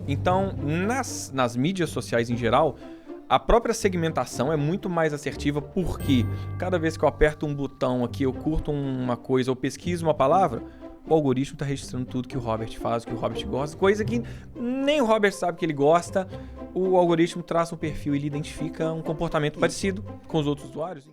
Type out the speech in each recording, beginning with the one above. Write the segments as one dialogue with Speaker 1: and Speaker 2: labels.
Speaker 1: Então, nas mídias sociais em geral, a própria segmentação é muito mais assertiva porque cada vez que eu aperto um botão aqui, eu curto uma coisa ou pesquiso uma palavra, o algoritmo está registrando tudo que o Robert faz, o que o Robert gosta, coisa que nem o Robert sabe que ele gosta. O algoritmo traça um perfil e ele identifica um comportamento parecido com os outros usuários.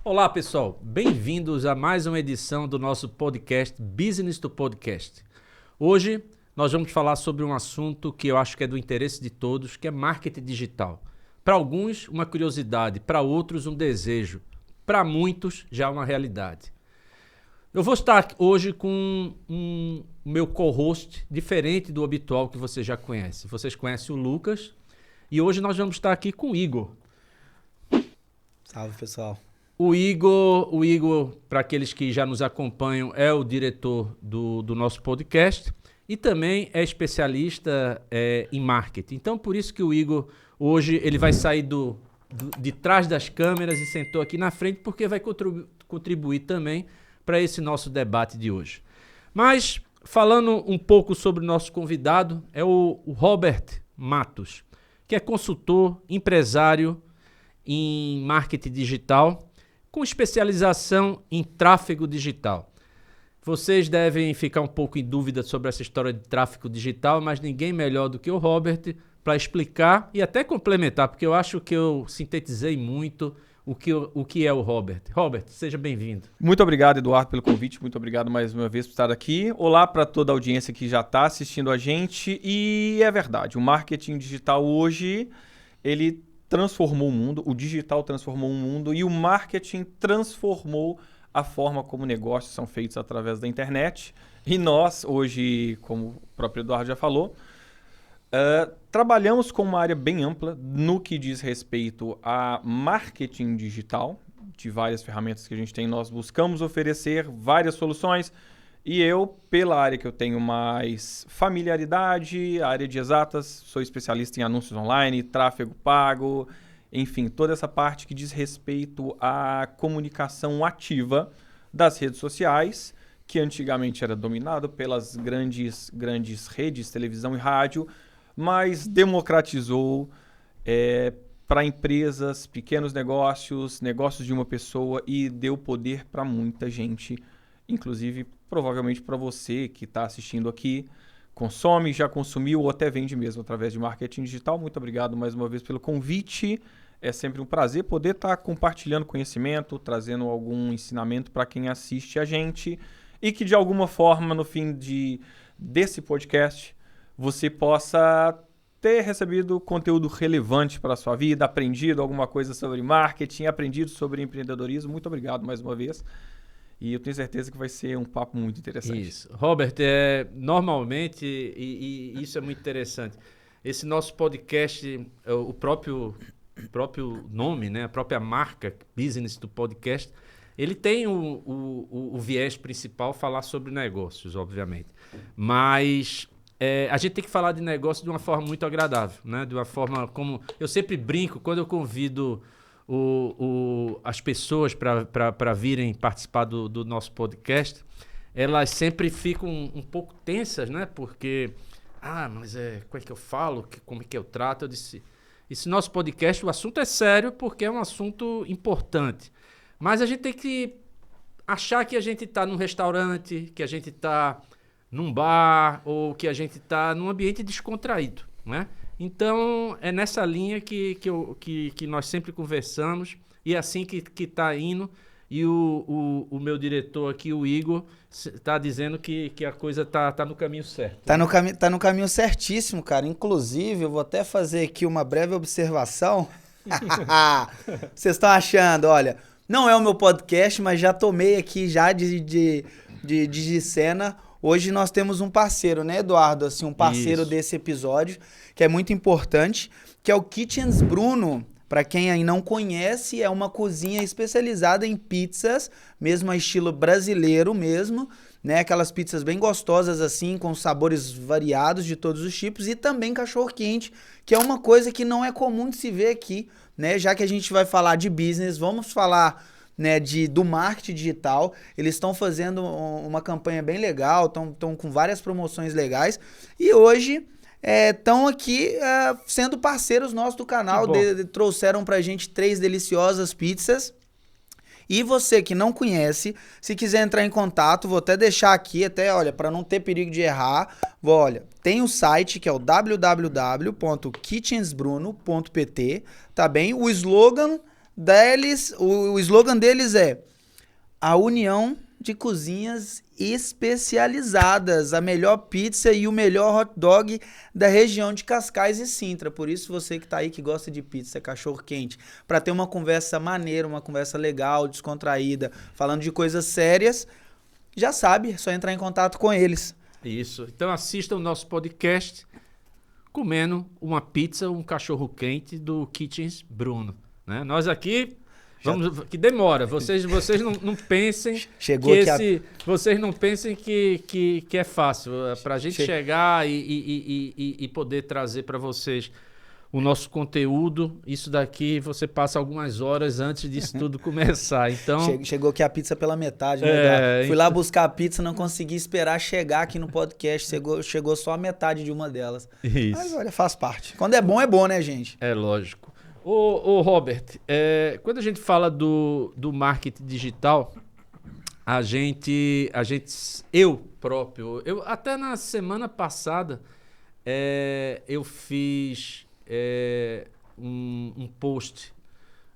Speaker 2: Olá pessoal, bem-vindos a mais uma edição do nosso podcast Business to Podcast. Hoje nós vamos falar sobre um assunto que eu acho que é do interesse de todos, que é marketing digital. Para alguns, uma curiosidade, para outros, um desejo, para muitos, já uma realidade. Eu vou estar hoje com um meu co-host diferente do habitual que você já conhece. Vocês conhecem o Lucas e hoje nós vamos estar aqui com o Igor.
Speaker 3: Salve, pessoal.
Speaker 2: O Igor, para aqueles que já nos acompanham, é o diretor do nosso podcast e também é especialista em marketing. Então, por isso que o Igor, hoje, ele vai sair de trás das câmeras e sentou aqui na frente, porque vai contribuir também para esse nosso debate de hoje. Mas, falando um pouco sobre o nosso convidado, é o Robert Matos, que é consultor, empresário em marketing digital, com especialização em tráfego digital. Vocês devem ficar um pouco em dúvida sobre essa história de tráfego digital, mas ninguém melhor do que o Robert para explicar e até complementar, porque eu acho que eu sintetizei muito o que é o Robert. Robert, seja bem-vindo.
Speaker 1: Muito obrigado, Eduardo, pelo convite. Muito obrigado mais uma vez por estar aqui. Olá para toda a audiência que já está assistindo a gente. E é verdade, o marketing digital hoje, ele transformou o mundo, o digital transformou o mundo e o marketing transformou a forma como negócios são feitos através da internet. E nós, hoje, como o próprio Eduardo já falou, trabalhamos com uma área bem ampla no que diz respeito a marketing digital. De várias ferramentas que a gente tem, nós buscamos oferecer várias soluções. E eu, pela área que eu tenho mais familiaridade, a área de exatas, sou especialista em anúncios online, tráfego pago, enfim, toda essa parte que diz respeito à comunicação ativa das redes sociais, que antigamente era dominado pelas grandes redes, televisão e rádio, mas democratizou para empresas, pequenos negócios, negócios de uma pessoa e deu poder para muita gente, inclusive provavelmente para você que está assistindo aqui, consome, já consumiu ou até vende mesmo através de marketing digital. Muito obrigado mais uma vez pelo convite. É sempre um prazer poder estar compartilhando conhecimento, trazendo algum ensinamento para quem assiste a gente e que de alguma forma no fim desse podcast você possa ter recebido conteúdo relevante para a sua vida, aprendido alguma coisa sobre marketing, aprendido sobre empreendedorismo. Muito obrigado mais uma vez. E eu tenho certeza que vai ser um papo muito interessante.
Speaker 2: Isso. Robert, normalmente, e isso é muito interessante, esse nosso podcast, o próprio nome, né, a própria marca Business to Podcast, ele tem o viés principal falar sobre negócios, obviamente. Mas a gente tem que falar de negócio de uma forma muito agradável, né? De uma forma como... Eu sempre brinco quando eu convido as pessoas para virem participar do nosso podcast, elas sempre ficam um pouco tensas, né? Porque, mas como é que eu falo? Como é que eu trato? Eu disse, esse nosso podcast, o assunto é sério porque é um assunto importante. Mas a gente tem que achar que a gente está num restaurante, que a gente está num bar ou que a gente está num ambiente descontraído, né? Então, é nessa linha que nós sempre conversamos e é assim que está indo. E o meu diretor aqui, o Igor, está dizendo que a coisa tá no caminho certo.
Speaker 3: Tá no caminho certíssimo, cara. Inclusive, eu vou até fazer aqui uma breve observação. Vocês estão achando, olha, não é o meu podcast, mas já tomei aqui já de cena. Hoje nós temos um parceiro, né, Eduardo? Assim, um parceiro
Speaker 2: Isso.
Speaker 3: desse episódio, que é muito importante, que é o Kitchens Bruno. Para quem aí não conhece, é uma cozinha especializada em pizzas, mesmo a estilo brasileiro mesmo, né? Aquelas pizzas bem gostosas assim, com sabores variados de todos os tipos e também cachorro-quente, que é uma coisa que não é comum de se ver aqui, né? Já que a gente vai falar de business, vamos falar, né, do marketing digital. Eles estão fazendo uma campanha bem legal, estão com várias promoções legais e hoje estão aqui sendo parceiros nossos do canal, trouxeram pra gente 3 deliciosas pizzas. E você que não conhece, se quiser entrar em contato, vou até deixar aqui, olha, para não ter perigo de errar, tem o site que é o www.kitchensbruno.pt, tá bem? O slogan deles é a união de cozinhas especializadas, a melhor pizza e o melhor hot dog da região de Cascais e Sintra. Por isso você que tá aí, que gosta de pizza, cachorro quente, para ter uma conversa maneira, uma conversa legal, descontraída, falando de coisas sérias, já sabe, é só entrar em contato com eles.
Speaker 2: Isso. Então assista o nosso podcast comendo uma pizza, um cachorro quente do Kitchens Bruno, né? Nós aqui que demora. Vocês não pensem vocês não pensem que é fácil. Para a gente chegar e poder trazer para vocês o nosso conteúdo, isso daqui você passa algumas horas antes disso tudo começar. Então
Speaker 3: chegou aqui a pizza pela metade, né? Fui lá buscar a pizza, não consegui esperar chegar aqui no podcast. Chegou só a metade de uma delas.
Speaker 2: Isso.
Speaker 3: Mas olha, faz parte. Quando é bom, né, gente?
Speaker 2: É lógico. Ô Robert, quando a gente fala do marketing digital, eu próprio, até na semana passada, eu fiz um post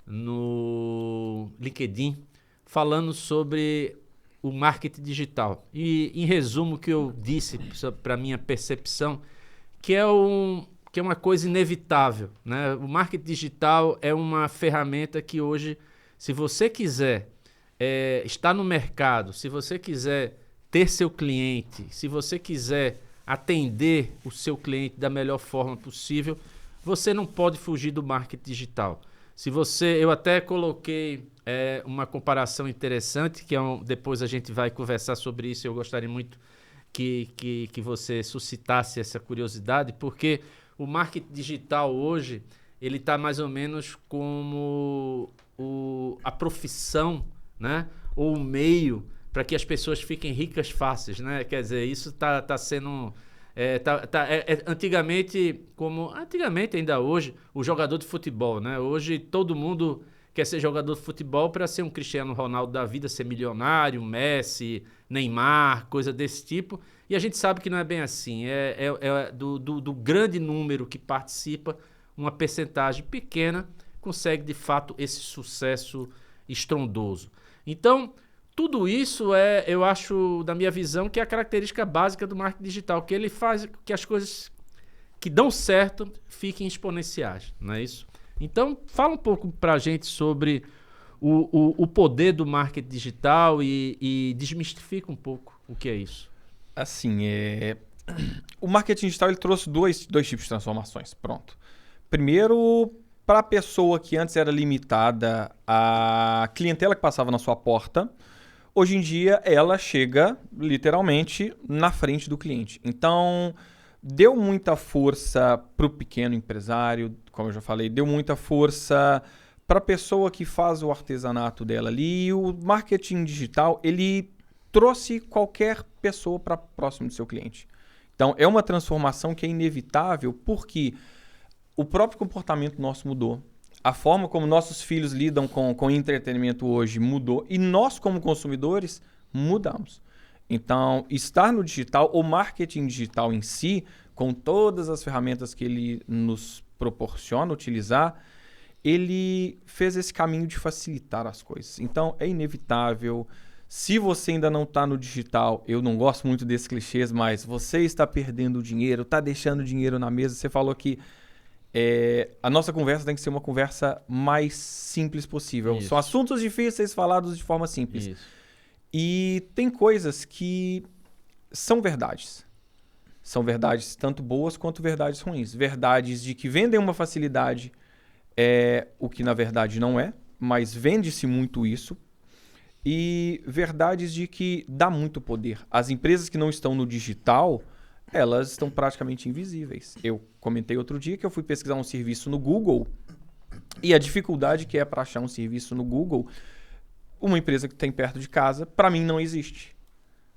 Speaker 2: no LinkedIn falando sobre o marketing digital. E, em resumo, o que eu disse para minha percepção, que é uma coisa inevitável, né? O marketing digital é uma ferramenta que hoje, se você quiser estar no mercado, se você quiser ter seu cliente, se você quiser atender o seu cliente da melhor forma possível, você não pode fugir do marketing digital. Eu até coloquei uma comparação interessante, que depois a gente vai conversar sobre isso. Eu gostaria muito que você suscitasse essa curiosidade, porque o marketing digital hoje, ele está mais ou menos como a profissão, né? Ou o meio para que as pessoas fiquem ricas fáceis, né? Quer dizer, isso está sendo... antigamente ainda hoje, o jogador de futebol, né? Hoje todo mundo quer ser jogador de futebol para ser um Cristiano Ronaldo da vida, ser milionário, Messi, Neymar, coisa desse tipo. E a gente sabe que não é bem assim. Do grande número que participa, uma percentagem pequena consegue, de fato, esse sucesso estrondoso. Então, tudo isso eu acho, da minha visão, que é a característica básica do marketing digital, que ele faz que as coisas que dão certo fiquem exponenciais, não é isso? Então, fala um pouco para a gente sobre o poder do marketing digital e desmistifica um pouco o que é isso.
Speaker 1: Assim, o marketing digital ele trouxe dois tipos de transformações. Pronto. Primeiro, para a pessoa que antes era limitada à clientela que passava na sua porta, hoje em dia ela chega literalmente na frente do cliente. Então, deu muita força para o pequeno empresário, como eu já falei, deu muita força para a pessoa que faz o artesanato dela ali. E o marketing digital, ele trouxe qualquer pessoa para próximo do seu cliente. Então, é uma transformação que é inevitável porque o próprio comportamento nosso mudou. A forma como nossos filhos lidam com entretenimento hoje mudou. E nós, como consumidores, mudamos. Então, estar no digital, o marketing digital em si, com todas as ferramentas que ele nos proporciona utilizar, ele fez esse caminho de facilitar as coisas. Então, é inevitável. Se você ainda não está no digital, eu não gosto muito desses clichês, mas você está perdendo dinheiro, está deixando dinheiro na mesa. Você falou que a nossa conversa tem que ser uma conversa mais simples possível.
Speaker 2: Isso.
Speaker 1: São assuntos difíceis falados de forma simples.
Speaker 2: Isso.
Speaker 1: E tem coisas que são verdades. São verdades tanto boas quanto verdades ruins. Verdades de que vendem uma facilidade, o que na verdade não é, mas vende-se muito isso. e verdades de que dá muito poder. As empresas que não estão no digital, elas estão praticamente invisíveis. Eu comentei outro dia que eu fui pesquisar um serviço no Google e a dificuldade que é para achar um serviço no Google, uma empresa que tem perto de casa, para mim não existe.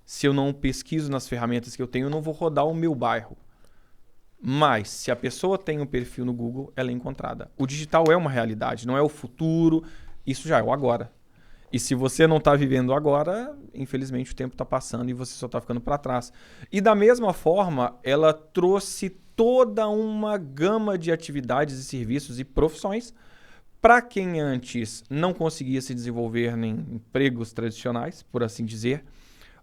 Speaker 1: Se eu não pesquiso nas ferramentas que eu tenho, eu não vou rodar o meu bairro. Mas, se a pessoa tem um perfil no Google, ela é encontrada. O digital é uma realidade, não é o futuro, isso já é o agora. E se você não está vivendo agora, infelizmente o tempo está passando e você só está ficando para trás. E da mesma forma, ela trouxe toda uma gama de atividades e serviços e profissões para quem antes não conseguia se desenvolver em empregos tradicionais, por assim dizer,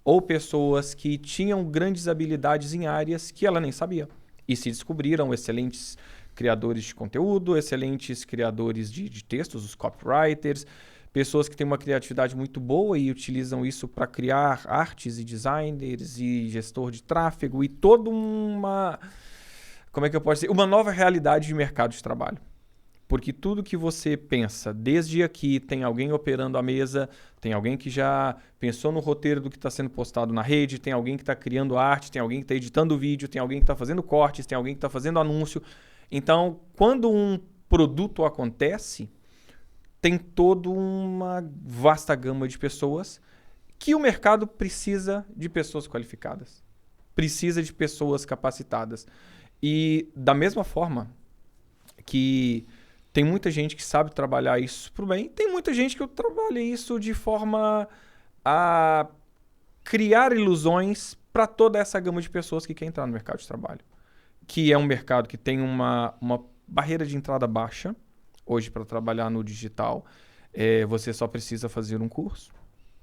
Speaker 1: ou pessoas que tinham grandes habilidades em áreas que ela nem sabia. E se descobriram excelentes criadores de conteúdo, excelentes criadores de textos, os copywriters, pessoas que têm uma criatividade muito boa e utilizam isso para criar artes e designers e gestor de tráfego e toda uma... Como é que eu posso dizer? Uma nova realidade de mercado de trabalho. Porque tudo que você pensa, desde aqui, tem alguém operando a mesa, tem alguém que já pensou no roteiro do que está sendo postado na rede, tem alguém que está criando arte, tem alguém que está editando vídeo, tem alguém que está fazendo cortes, tem alguém que está fazendo anúncio. Então, quando um produto acontece, tem toda uma vasta gama de pessoas que o mercado precisa de pessoas qualificadas, precisa de pessoas capacitadas. E da mesma forma que tem muita gente que sabe trabalhar isso para o bem, tem muita gente que trabalha isso de forma a criar ilusões para toda essa gama de pessoas que quer entrar no mercado de trabalho. Que é um mercado que tem uma barreira de entrada baixa. Hoje, para trabalhar no digital, você só precisa fazer um curso.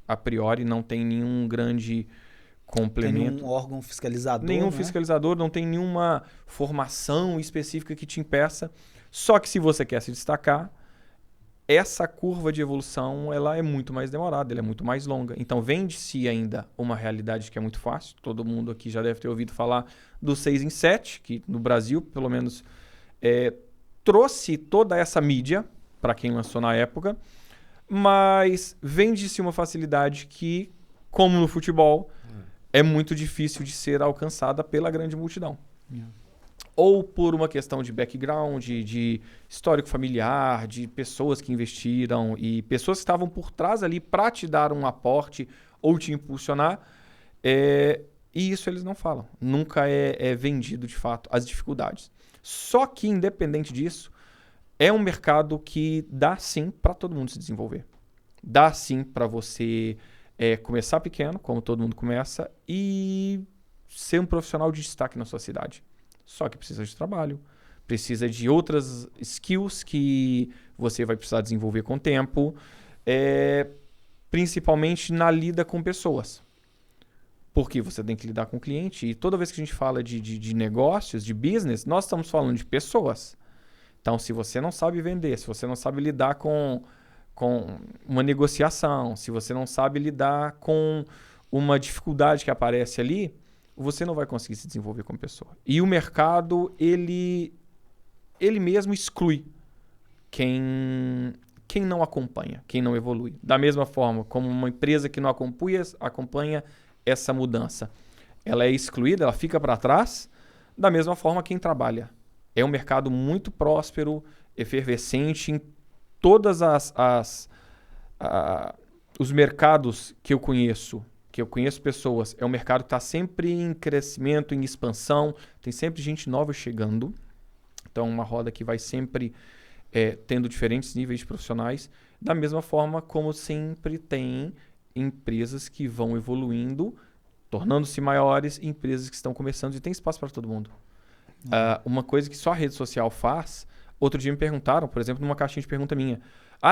Speaker 1: A priori, não tem nenhum grande complemento.
Speaker 3: Tem nenhum órgão fiscalizador.
Speaker 1: Nenhum fiscalizador, não tem nenhuma formação específica que te impeça. Só que se você quer se destacar, essa curva de evolução ela é muito mais demorada, ela é muito mais longa. Então, vende-se ainda uma realidade que é muito fácil. Todo mundo aqui já deve ter ouvido falar do 6 em 7, que no Brasil, pelo menos, trouxe toda essa mídia para quem lançou na época, mas vende-se uma facilidade que, como no futebol, é muito difícil de ser alcançada pela grande multidão. Ou por uma questão de background, de histórico familiar, de pessoas que investiram e pessoas que estavam por trás ali para te dar um aporte ou te impulsionar. E isso eles não falam. Nunca é vendido, de fato, as dificuldades. Só que, independente disso, é um mercado que dá sim para todo mundo se desenvolver. Dá sim para você começar pequeno, como todo mundo começa, e ser um profissional de destaque na sua cidade. Só que precisa de trabalho, precisa de outras skills que você vai precisar desenvolver com o tempo, principalmente na lida com pessoas. Porque você tem que lidar com o cliente e toda vez que a gente fala de negócios, de business, nós estamos falando de pessoas. Então, se você não sabe vender, se você não sabe lidar com uma negociação, se você não sabe lidar com uma dificuldade que aparece ali, você não vai conseguir se desenvolver como pessoa. E o mercado, ele mesmo exclui quem não acompanha, quem não evolui. Da mesma forma, como uma empresa que não acompanha essa mudança, ela é excluída, ela fica para trás, da mesma forma quem trabalha. É um mercado muito próspero, efervescente em todas os mercados que eu conheço pessoas, é um mercado que está sempre em crescimento, em expansão, tem sempre gente nova chegando. Então, uma roda que vai sempre tendo diferentes níveis de profissionais, da mesma forma como sempre tem empresas que vão evoluindo, tornando-se maiores, e empresas que estão começando e tem espaço para todo mundo. Uma coisa que só a rede social faz, outro dia me perguntaram, por exemplo, numa caixinha de pergunta minha,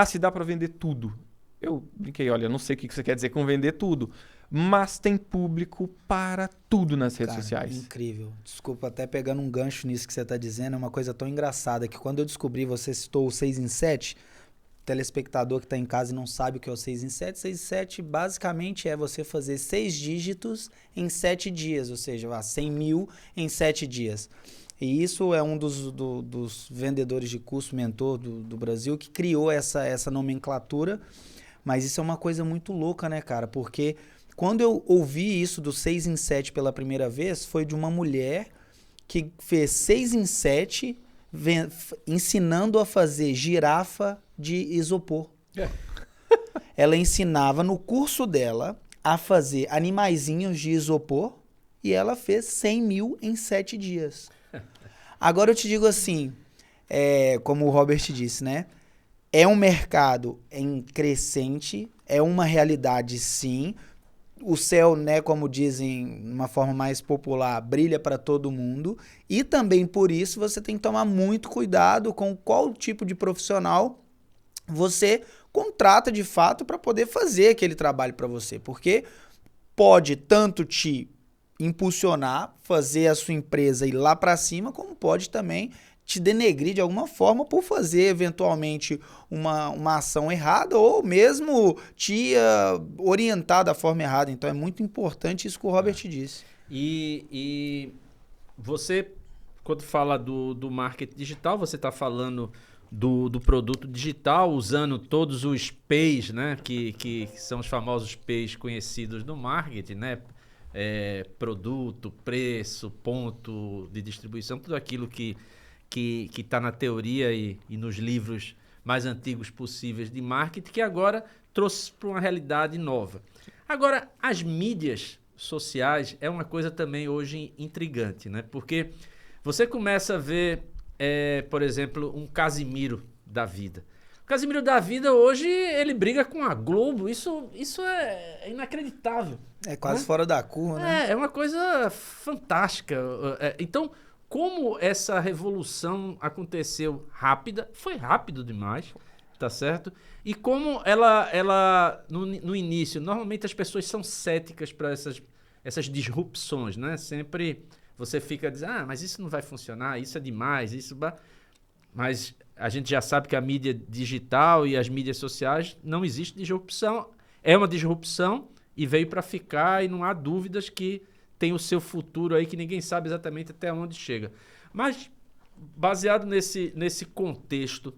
Speaker 1: se dá para vender tudo. Eu brinquei, olha, não sei o que você quer dizer com vender tudo, mas tem público para tudo nas redes sociais.
Speaker 3: Incrível. Desculpa, até pegando um gancho nisso que você está dizendo, é uma coisa tão engraçada que quando eu descobri, você citou o 6 em 7, telespectador que está em casa e não sabe o que é o 6 em 7, 6 em 7 basicamente é você fazer 6 dígitos em 7 dias, ou seja, 100 mil em 7 dias. E isso é um dos vendedores de curso mentor do Brasil que criou essa nomenclatura Mas isso é uma coisa muito louca, né, cara? Porque quando eu ouvi isso do 6 em 7 pela primeira vez, foi de uma mulher que fez 6 em 7 ensinando a fazer girafa de isopor. Ela ensinava no curso dela a fazer animaizinhos de isopor e ela fez 100 mil em 7 dias. Agora eu te digo assim, como o Robert disse, né? É um mercado em crescente, é uma realidade sim. O céu, né, como dizem de uma forma mais popular, brilha para todo mundo. E também por isso você tem que tomar muito cuidado com qual tipo de profissional você contrata de fato para poder fazer aquele trabalho para você. Porque pode tanto te impulsionar, fazer a sua empresa ir lá para cima, como pode também te denegrir de alguma forma por fazer eventualmente uma ação errada ou mesmo te orientar da forma errada. Então é muito importante isso que o Robert disse.
Speaker 2: E você, quando fala do marketing digital, você está falando do produto digital, usando todos os P's, né? Que são os famosos P's conhecidos no marketing, né? Produto, preço, ponto de distribuição, tudo aquilo que está na teoria e nos livros mais antigos possíveis de marketing, que agora trouxe para uma realidade nova. Agora, as mídias sociais é uma coisa também hoje intrigante, né? Porque você começa a ver, por exemplo, um Casimiro da vida. O Casimiro da vida hoje, ele briga com a Globo, isso é inacreditável.
Speaker 3: É quase,
Speaker 2: né?
Speaker 3: fora da curva, né?
Speaker 2: É uma coisa fantástica. Então, como essa revolução aconteceu rápida, foi rápido demais, tá certo? E como ela no início, normalmente as pessoas são céticas para essas disrupções, né? Sempre você fica dizendo, mas isso não vai funcionar, isso é demais, mas a gente já sabe que a mídia digital e as mídias sociais não existe disrupção, é uma disrupção e veio para ficar e não há dúvidas que tem o seu futuro aí que ninguém sabe exatamente até onde chega. Mas, baseado nesse contexto,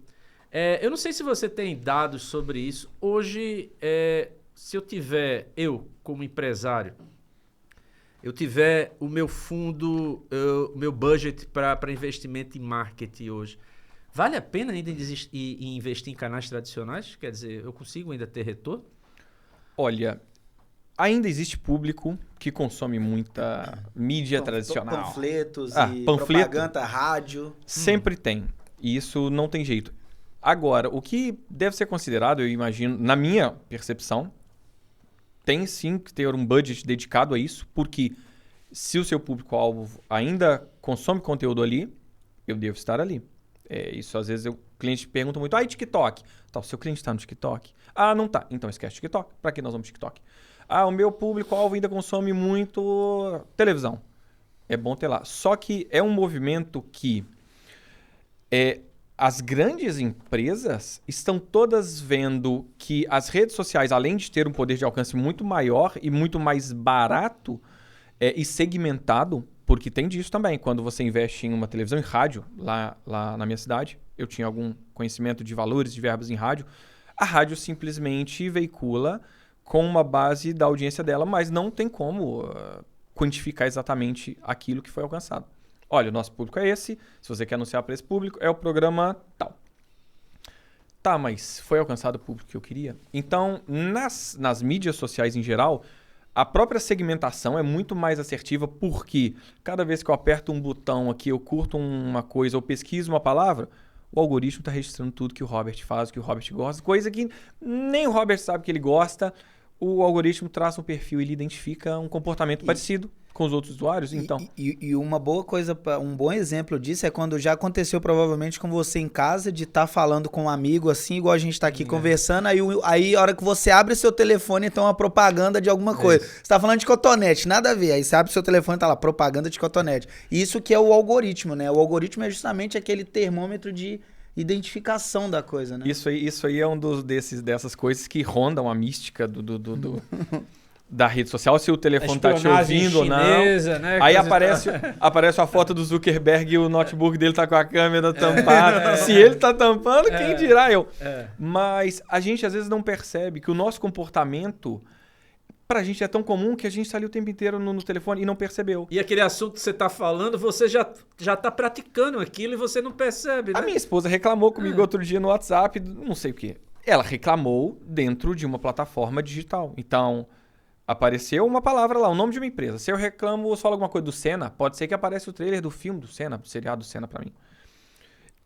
Speaker 2: eu não sei se você tem dados sobre isso. Hoje, se eu como empresário, eu tiver o meu fundo, o meu budget para investimento em marketing hoje, vale a pena ainda investir em canais tradicionais? Quer dizer, eu consigo ainda ter retorno?
Speaker 1: Olha, ainda existe público que consome muita mídia tradicional.
Speaker 3: Panfletos e
Speaker 1: panfleto,
Speaker 3: propaganda, rádio.
Speaker 1: Sempre tem. E isso não tem jeito. Agora, o que deve ser considerado, eu imagino, na minha percepção, tem sim que ter um budget dedicado a isso, porque se o seu público-alvo ainda consome conteúdo ali, eu devo estar ali. Isso às vezes o cliente pergunta muito, TikTok? Tá, o seu cliente está no TikTok? Não tá. Então esquece TikTok. Para que nós vamos TikTok? O meu público-alvo ainda consome muito televisão. É bom ter lá. Só que é um movimento que as grandes empresas estão todas vendo que as redes sociais, além de ter um poder de alcance muito maior e muito mais barato e segmentado, porque tem disso também. Quando você investe em uma televisão e rádio, lá na minha cidade, eu tinha algum conhecimento de valores, de verbas em rádio, a rádio simplesmente veicula com uma base da audiência dela, mas não tem como quantificar exatamente aquilo que foi alcançado. Olha, o nosso público é esse, se você quer anunciar para esse público, é o programa tal. Tá, mas foi alcançado o público que eu queria? Então, nas mídias sociais em geral, a própria segmentação é muito mais assertiva, porque cada vez que eu aperto um botão aqui, eu curto uma coisa ou pesquiso uma palavra, o algoritmo está registrando tudo que o Robert faz, que o Robert gosta, coisa que nem o Robert sabe que ele gosta. O algoritmo traça um perfil e ele identifica um comportamento parecido com os outros usuários. Então.
Speaker 3: E uma boa coisa, um bom exemplo disso é quando já aconteceu provavelmente com você em casa, de estar falando com um amigo assim, igual a gente está aqui conversando, aí a hora que você abre seu telefone tem uma propaganda de alguma coisa. Você está falando de cotonete, nada a ver. Aí você abre seu telefone e tá lá, propaganda de cotonete. Isso que é o algoritmo, né? O algoritmo é justamente aquele termômetro de identificação da coisa, né?
Speaker 1: Isso aí é um dessas coisas que rondam a mística da rede social, se o telefone tá te
Speaker 2: espionagem
Speaker 1: ouvindo
Speaker 2: chinesa,
Speaker 1: ou não.
Speaker 2: né?
Speaker 1: Aí
Speaker 2: Coisa-
Speaker 1: aparece a foto do Zuckerberg e o notebook dele tá com a câmera tampada. Se ele tá tampando, quem dirá eu? Mas a gente às vezes não percebe que o nosso comportamento, pra gente é tão comum que a gente tá ali o tempo inteiro no telefone e não percebeu.
Speaker 2: E aquele assunto que você tá falando, você já tá praticando aquilo e você não percebe, né?
Speaker 1: A minha esposa reclamou comigo outro dia no WhatsApp, não sei o quê. Ela reclamou dentro de uma plataforma digital. Então, apareceu uma palavra lá, o nome de uma empresa. Se eu reclamo ou falo alguma coisa do Senna, pode ser que apareça o trailer do filme do Senna, do seriado do Senna pra mim.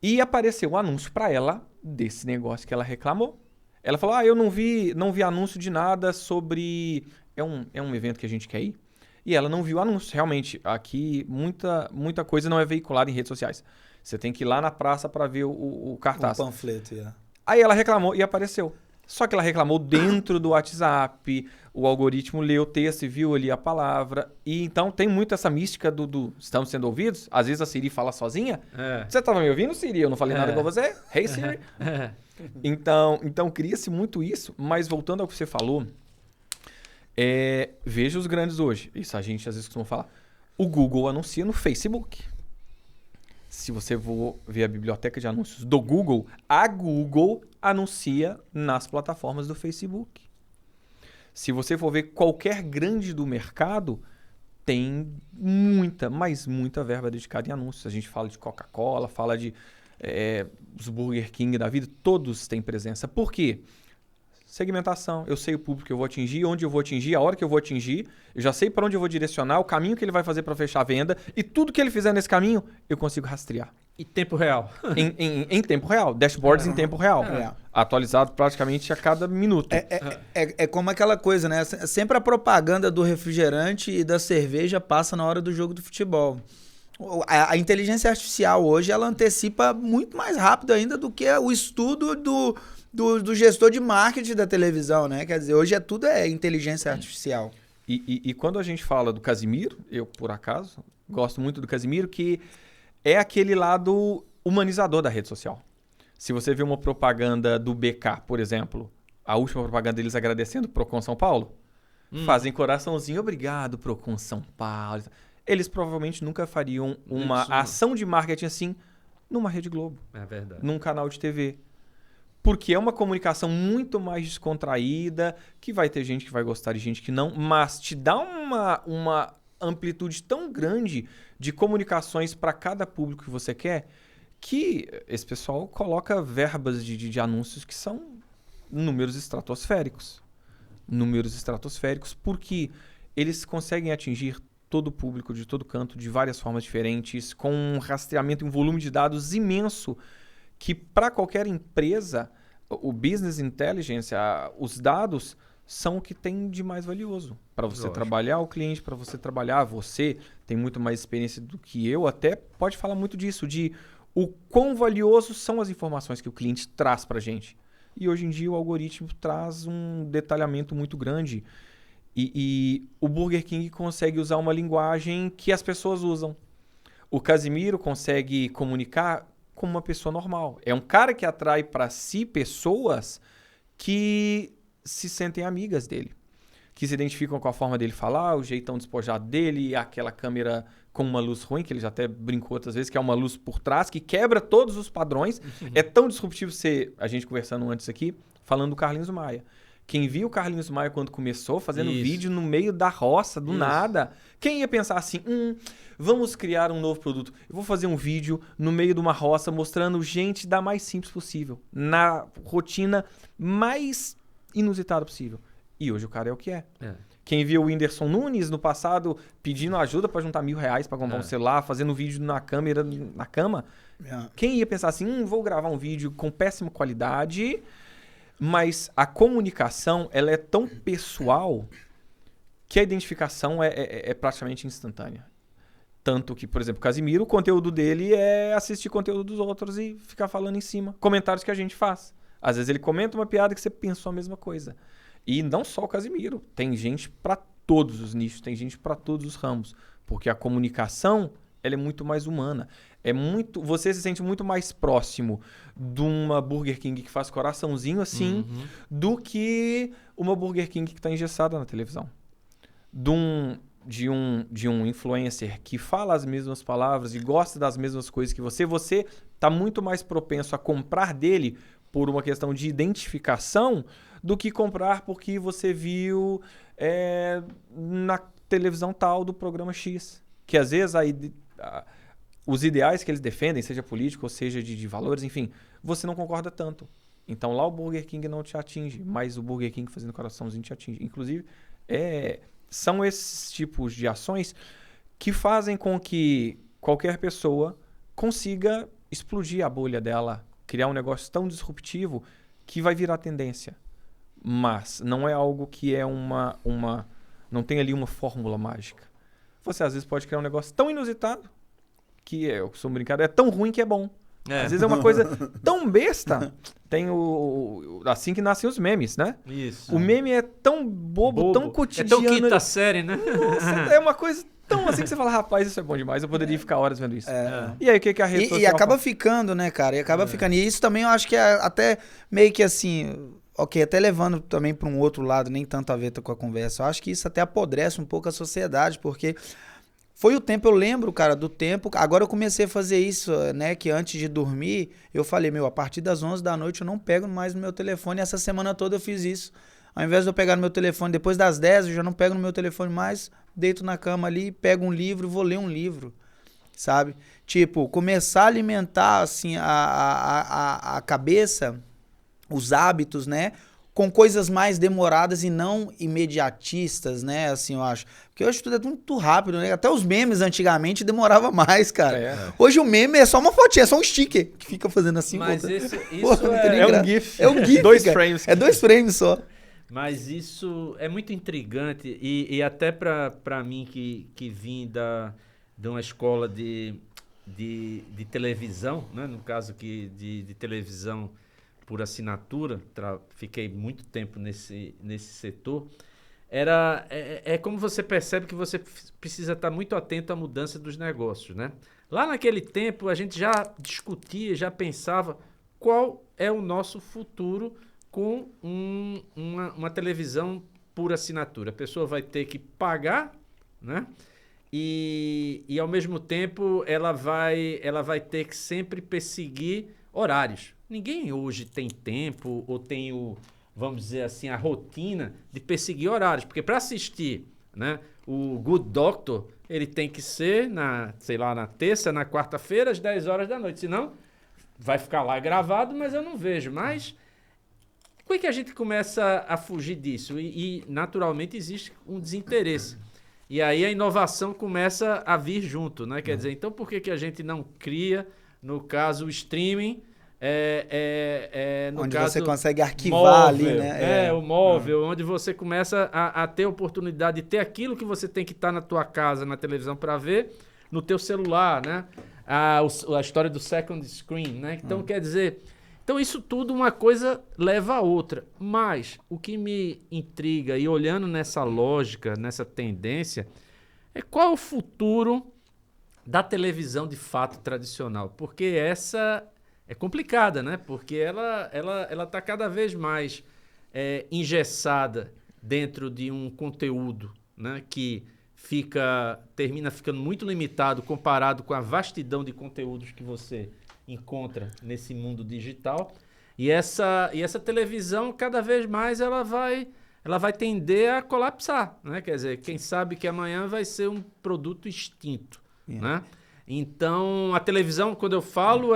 Speaker 1: E apareceu um anúncio pra ela desse negócio que ela reclamou. Ela falou, eu não vi anúncio de nada sobre... É um evento que a gente quer ir. E ela não viu anúncio. Realmente, aqui muita coisa não é veiculada em redes sociais. Você tem que ir lá na praça pra ver o cartaz.
Speaker 3: Um panfleto,
Speaker 1: Aí ela reclamou e apareceu. Só que ela reclamou dentro do WhatsApp, o algoritmo leu o texto e viu ali a palavra. E então tem muito essa mística do estamos sendo ouvidos. Às vezes a Siri fala sozinha. Você estava me ouvindo, Siri? Eu não falei nada com você? Hey, Siri. Então cria-se muito isso. Mas voltando ao que você falou, veja os grandes hoje. Isso a gente às vezes costuma falar. O Google anuncia no Facebook. Se você for ver a biblioteca de anúncios do Google, a Google anuncia nas plataformas do Facebook. Se você for ver qualquer grande do mercado, tem muita, mas muita verba dedicada em anúncios. A gente fala de Coca-Cola, fala de os Burger King da vida, todos têm presença. Por quê? Segmentação. Eu sei o público que eu vou atingir, onde eu vou atingir, a hora que eu vou atingir. Eu já sei para onde eu vou direcionar, o caminho que ele vai fazer para fechar a venda. E tudo que ele fizer nesse caminho, eu consigo rastrear.
Speaker 2: E tempo real.
Speaker 1: Em tempo real. Dashboards em tempo real. Atualizado praticamente a cada minuto.
Speaker 3: É como aquela coisa, né? Sempre a propaganda do refrigerante e da cerveja passa na hora do jogo do futebol. A inteligência artificial hoje, ela antecipa muito mais rápido ainda do que o estudo do gestor de marketing da televisão, né? Quer dizer, hoje tudo é inteligência artificial.
Speaker 1: E quando a gente fala do Casimiro, eu, por acaso, gosto muito do Casimiro, que é aquele lado humanizador da rede social. Se você vê uma propaganda do BK, por exemplo, a última propaganda deles agradecendo o Procon São Paulo, fazem coraçãozinho, obrigado, Procon São Paulo. Eles provavelmente nunca fariam uma ação de marketing assim numa Rede Globo.
Speaker 2: É verdade.
Speaker 1: Num canal de TV. Porque é uma comunicação muito mais descontraída, que vai ter gente que vai gostar e gente que não, mas te dá uma amplitude tão grande de comunicações para cada público que você quer, que esse pessoal coloca verbas de anúncios que são números estratosféricos. Números estratosféricos, porque eles conseguem atingir todo o público de todo canto, de várias formas diferentes, com um rastreamento e um volume de dados imenso, que para qualquer empresa, o business intelligence, os dados são o que tem de mais valioso. Para você trabalhar o cliente, para você trabalhar você, tem muito mais experiência do que eu, até pode falar muito disso, de o quão valiosos são as informações que o cliente traz para a gente. E hoje em dia o algoritmo traz um detalhamento muito grande. E o Burger King consegue usar uma linguagem que as pessoas usam. O Casimiro consegue comunicar como uma pessoa normal. É um cara que atrai para si pessoas que se sentem amigas dele, que se identificam com a forma dele falar, o jeitão despojado dele, aquela câmera com uma luz ruim, que ele já até brincou outras vezes, que é uma luz por trás, que quebra todos os padrões. É tão disruptivo a gente conversando antes aqui, falando do Carlinhos Maia. Quem viu o Carlinhos Maia quando começou, fazendo vídeo no meio da roça, do nada, quem ia pensar assim, vamos criar um novo produto. Eu vou fazer um vídeo no meio de uma roça mostrando gente da mais simples possível, na rotina mais inusitada possível. E hoje o cara é o que é. Quem viu o Whindersson Nunes no passado pedindo ajuda para juntar R$1.000 para comprar um celular, fazendo vídeo na câmera, na cama, quem ia pensar assim, vou gravar um vídeo com péssima qualidade... Mas a comunicação, ela é tão pessoal que a identificação é praticamente instantânea. Tanto que, por exemplo, o Casimiro, o conteúdo dele é assistir conteúdo dos outros e ficar falando em cima. Comentários que a gente faz. Às vezes ele comenta uma piada que você pensou a mesma coisa. E não só o Casimiro. Tem gente para todos os nichos, tem gente para todos os ramos. Porque a comunicação, ela é muito mais humana. Você se sente muito mais próximo de uma Burger King que faz coraçãozinho assim, do que uma Burger King que está engessada na televisão. de um influencer que fala as mesmas palavras e gosta das mesmas coisas que você tá muito mais propenso a comprar dele por uma questão de identificação do que comprar porque você viu na televisão tal do programa X. Que às vezes os ideais que eles defendem, seja político ou seja de valores, enfim, você não concorda tanto. Então lá o Burger King não te atinge, mas o Burger King fazendo coraçãozinho te atinge. Inclusive, são esses tipos de ações que fazem com que qualquer pessoa consiga explodir a bolha dela, criar um negócio tão disruptivo que vai virar tendência. Mas não é algo que é não tem ali uma fórmula mágica. Você às vezes pode criar um negócio tão inusitado que eu costumo brincar, é tão ruim que é bom. Às vezes é uma coisa tão besta. Tem assim que nascem os memes, né?
Speaker 2: Isso.
Speaker 1: O meme é tão bobo, tão cotidiano.
Speaker 2: É tão quinta série, né?
Speaker 1: Nossa, é uma coisa tão assim que você fala, rapaz, isso é bom demais, eu poderia ficar horas vendo isso. E aí, o que a rede social...
Speaker 3: E acaba ficando, né, cara? E acaba ficando. E isso também eu acho que é até meio que assim... Ok, até levando também para um outro lado, nem tanto a ver com a conversa. Eu acho que isso até apodrece um pouco a sociedade, porque... Foi o tempo, eu lembro, cara, do tempo. Agora eu comecei a fazer isso, né? Que antes de dormir, eu falei, a partir das 11 da noite eu não pego mais no meu telefone. Essa semana toda eu fiz isso. Ao invés de eu pegar no meu telefone depois das 10, eu já não pego no meu telefone mais. Deito na cama ali, pego um livro, vou ler um livro, sabe? Tipo, começar a alimentar, assim, a cabeça, os hábitos, né? Com coisas mais demoradas e não imediatistas, né? Assim, eu acho. Porque hoje tudo é muito rápido, né? Até os memes antigamente demorava mais, cara. Hoje o meme é só uma fotinha, é só um sticker que fica fazendo assim.
Speaker 2: Mas isso
Speaker 1: é um GIF.
Speaker 3: É um GIF,
Speaker 1: 2
Speaker 3: cara.
Speaker 1: frames.
Speaker 3: É 2 frames só.
Speaker 2: Mas isso é muito intrigante e até para mim que vim de uma escola de televisão, né? No caso de televisão por assinatura, fiquei muito tempo nesse setor, é como você percebe que você precisa estar muito atento à mudança dos negócios, né? Lá naquele tempo a gente já discutia, já pensava qual é o nosso futuro com uma televisão por assinatura. A pessoa vai ter que pagar, né? E ao mesmo tempo ela vai ter que sempre perseguir horários. Ninguém hoje tem tempo ou tem vamos dizer assim, a rotina de perseguir horários. Porque para assistir, né, o Good Doctor, ele tem que ser na terça, na quarta-feira, às 10 horas da noite. Senão, vai ficar lá gravado, mas eu não vejo. Mas, como é que a gente começa a fugir disso? E naturalmente, existe um desinteresse. E aí a inovação começa a vir junto, né? Quer dizer, então por que a gente não cria, no caso, o streaming... no
Speaker 3: onde
Speaker 2: caso,
Speaker 3: você consegue arquivar
Speaker 2: móvel,
Speaker 3: ali, né?
Speaker 2: O móvel, onde você começa a ter a oportunidade de ter aquilo que você tem que estar na tua casa, na televisão para ver, no teu celular, né? A história do second screen, né? Então, quer dizer... Então, isso tudo, uma coisa leva a outra. Mas, o que me intriga, e olhando nessa lógica, nessa tendência, é qual é o futuro da televisão de fato tradicional? Porque essa... é complicada, né? Porque ela está cada vez mais engessada dentro de um conteúdo, né? Que termina ficando muito limitado comparado com a vastidão de conteúdos que você encontra nesse mundo digital. E essa televisão, cada vez mais, ela vai tender a colapsar, né? Quer dizer, quem sabe que amanhã vai ser um produto extinto, né? Então, a televisão, quando eu falo,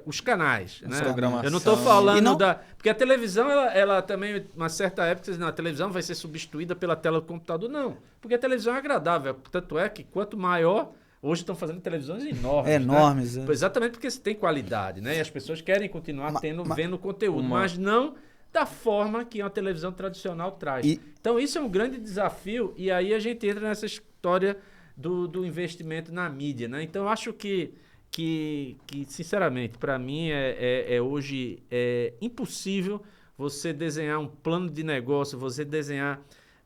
Speaker 2: os canais, né? Eu não estou falando porque a televisão, ela também, uma certa época, a televisão vai ser substituída pela tela do computador. Não, porque a televisão é agradável. Tanto é que quanto maior... Hoje estão fazendo televisões enormes.
Speaker 3: Enormes,
Speaker 2: né? Exatamente porque tem qualidade, né? E as pessoas querem continuar vendo conteúdo, mas não da forma que uma televisão tradicional traz. Então, isso é um grande desafio, e aí a gente entra nessa história do investimento na mídia, né? Então, eu acho que sinceramente, para mim, hoje é impossível você desenhar um plano de negócio, você desenhar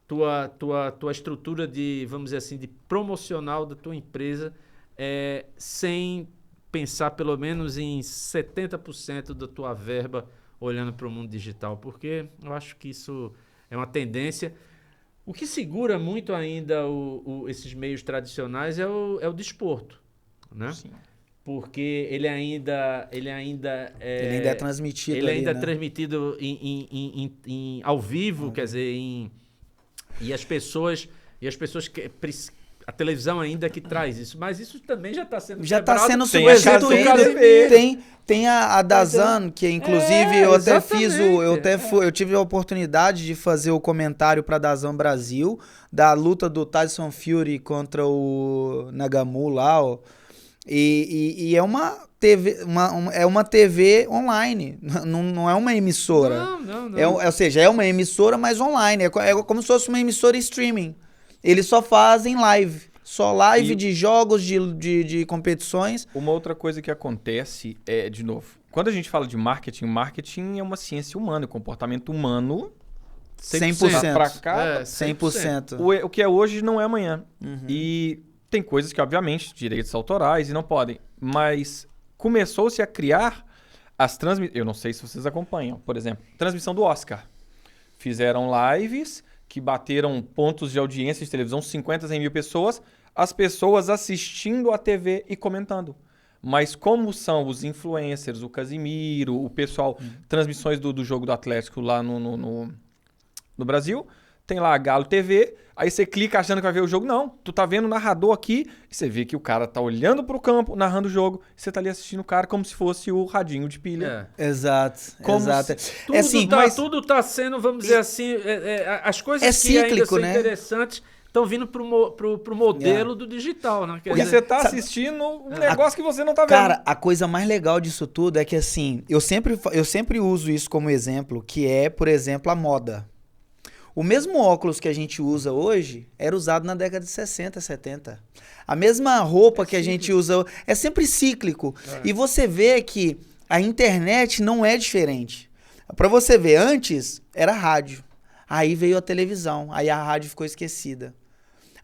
Speaker 2: tua estrutura de, vamos dizer assim, de promocional da tua empresa sem pensar pelo menos em 70% da tua verba olhando para o mundo digital, porque eu acho que isso é uma tendência. O que segura muito ainda esses meios tradicionais é o desporto, né?
Speaker 1: Sim.
Speaker 2: Porque ele ainda
Speaker 3: é transmitido
Speaker 2: ele
Speaker 3: ali,
Speaker 2: ainda é
Speaker 3: né?
Speaker 2: transmitido ao vivo, quer dizer, e as pessoas a televisão ainda que traz isso, mas isso também já está sendo
Speaker 3: Já está
Speaker 2: quebrado.
Speaker 3: sendo
Speaker 1: Tem a
Speaker 3: substituído.
Speaker 1: Casemiro.
Speaker 3: Tem a DAZN, que inclusive eu até
Speaker 2: exatamente.
Speaker 3: eu tive a oportunidade de fazer o comentário para a DAZN Brasil, da luta do Tyson Fury contra o Nagamu lá, ó. E é uma TV, é uma TV online, não é uma emissora.
Speaker 2: Não.
Speaker 3: Ou seja, é uma emissora, mas online. É como se fosse uma emissora streaming. Eles só fazem live. Só live de jogos, de competições.
Speaker 1: Uma outra coisa que acontece é, de novo, quando a gente fala de marketing é uma ciência humana, o comportamento humano
Speaker 3: 100%.
Speaker 1: pra cá,
Speaker 3: 100%.
Speaker 1: o que é hoje não é amanhã. E tem coisas que, obviamente, direitos autorais e não podem. Mas começou-se a criar as transmissões. Eu não sei se vocês acompanham. Por exemplo, transmissão do Oscar. Fizeram lives que bateram pontos de audiência de televisão, 50, 100 mil pessoas. As pessoas assistindo a TV e comentando. Mas como são os influencers, o Casimiro, o pessoal, transmissões do jogo do Atlético lá no Brasil, tem lá a Galo TV, aí você clica achando que vai ver o jogo. Não, tu tá vendo o narrador aqui, e você vê que o cara tá olhando pro campo, narrando o jogo, e você tá ali assistindo o cara como se fosse o radinho de pilha.
Speaker 3: Exato,
Speaker 1: Como
Speaker 3: exato.
Speaker 2: Tudo tá sendo, vamos dizer assim, as coisas que ainda
Speaker 3: cíclico,
Speaker 2: são
Speaker 3: né?
Speaker 2: interessantes estão vindo pro modelo do digital, né? Quer
Speaker 1: Porque
Speaker 2: dizer,
Speaker 1: você tá assistindo um negócio que você não tá vendo.
Speaker 3: Cara, a coisa mais legal disso tudo é que, assim, eu sempre uso isso como exemplo, que é, por exemplo, a moda. O mesmo óculos que a gente usa hoje era usado na década de 60, 70. A mesma roupa que a gente usa é sempre cíclico. E você vê que a internet não é diferente. Pra você ver, antes era rádio. Aí veio a televisão. Aí a rádio ficou esquecida.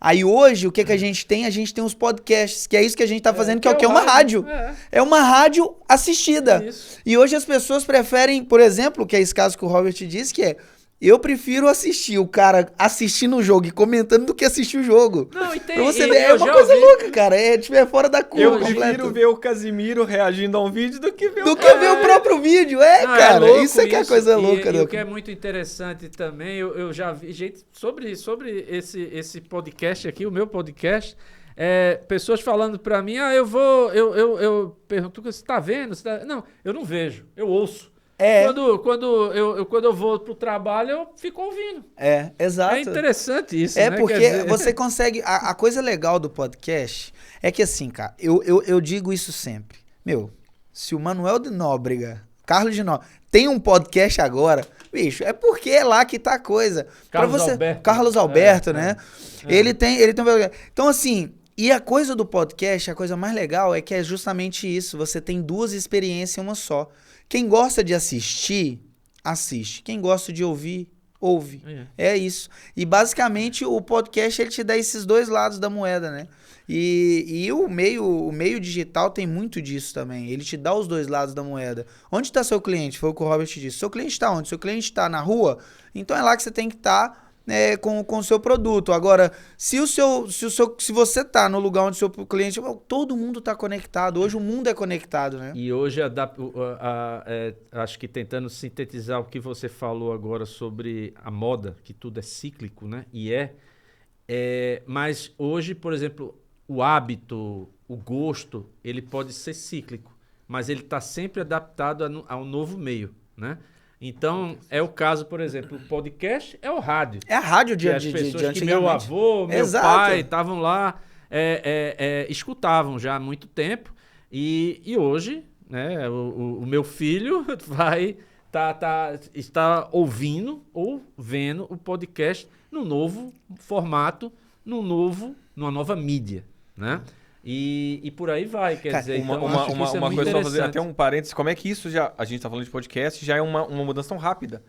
Speaker 3: Aí hoje, o que a gente tem? A gente tem os podcasts, que é isso que a gente tá fazendo, que é o quê? Uma rádio. É uma rádio assistida.
Speaker 2: Isso.
Speaker 3: E hoje as pessoas preferem, por exemplo, que é esse caso que o Robert disse, que é: eu prefiro assistir o cara assistindo o jogo e comentando do que assistir o jogo.
Speaker 2: Não, e tem,
Speaker 3: Pra você
Speaker 2: e
Speaker 3: ver, é
Speaker 2: eu
Speaker 3: uma
Speaker 2: já
Speaker 3: coisa
Speaker 2: ouvi-
Speaker 3: louca, cara. É fora da curva.
Speaker 1: Eu
Speaker 3: completo.
Speaker 1: prefiro ver o Casimiro reagindo a um vídeo do que ver
Speaker 3: Do que ver o próprio vídeo.
Speaker 2: Não,
Speaker 3: Cara.
Speaker 2: louco
Speaker 3: Isso é que é a coisa louca.
Speaker 2: E
Speaker 3: né?
Speaker 2: o que é muito interessante também, eu já vi gente sobre esse podcast aqui, o meu podcast, pessoas falando pra mim, eu pergunto, você tá vendo? Não, eu não vejo, eu ouço. Quando eu vou pro trabalho, eu fico ouvindo.
Speaker 3: Exato.
Speaker 2: É interessante isso,
Speaker 3: É
Speaker 2: né?
Speaker 3: porque
Speaker 2: Quer dizer,
Speaker 3: você consegue... A coisa legal do podcast é que, assim, cara, eu digo isso sempre. Meu, se o Manuel de Nóbrega, Carlos de Nóbrega, tem um podcast agora, bicho, é porque é lá que tá a coisa. Carlos Alberto, né? Ele tem um... Então, assim... E a coisa do podcast, a coisa mais legal é que é justamente isso. Você tem duas experiências em uma só. Quem gosta de assistir, assiste. Quem gosta de ouvir, ouve. É isso. E basicamente o podcast ele te dá esses dois lados da moeda, né? E o meio digital tem muito disso também. Ele te dá os dois lados da moeda. Onde está seu cliente? Foi o que o Robert disse. Seu cliente está onde? Seu cliente está na rua? Então é lá que você tem que estar. Com o seu produto. Agora, se você tá no lugar onde o seu cliente... Todo mundo tá conectado. Hoje o mundo é conectado, né?
Speaker 2: E hoje, acho que tentando sintetizar o que você falou agora sobre a moda, que tudo é cíclico, né? Mas hoje, por exemplo, o hábito, o gosto, ele pode ser cíclico, mas ele está sempre adaptado a um novo meio, né? Então, é o caso, por exemplo, o podcast é o rádio.
Speaker 3: É a rádio de
Speaker 2: as pessoas que
Speaker 3: antigamente.
Speaker 2: meu avô, meu
Speaker 3: Exato.
Speaker 2: pai estavam lá, escutavam já há muito tempo. E hoje, né, o meu filho está ouvindo ou vendo o podcast num novo formato, numa nova mídia, né? E por aí vai, quer dizer, então, acho que isso é
Speaker 1: uma
Speaker 2: muito
Speaker 1: coisa, só fazer
Speaker 2: interessante.
Speaker 1: até um parênteses, como é que isso já, a gente tá falando de podcast, já é uma mudança tão rápida?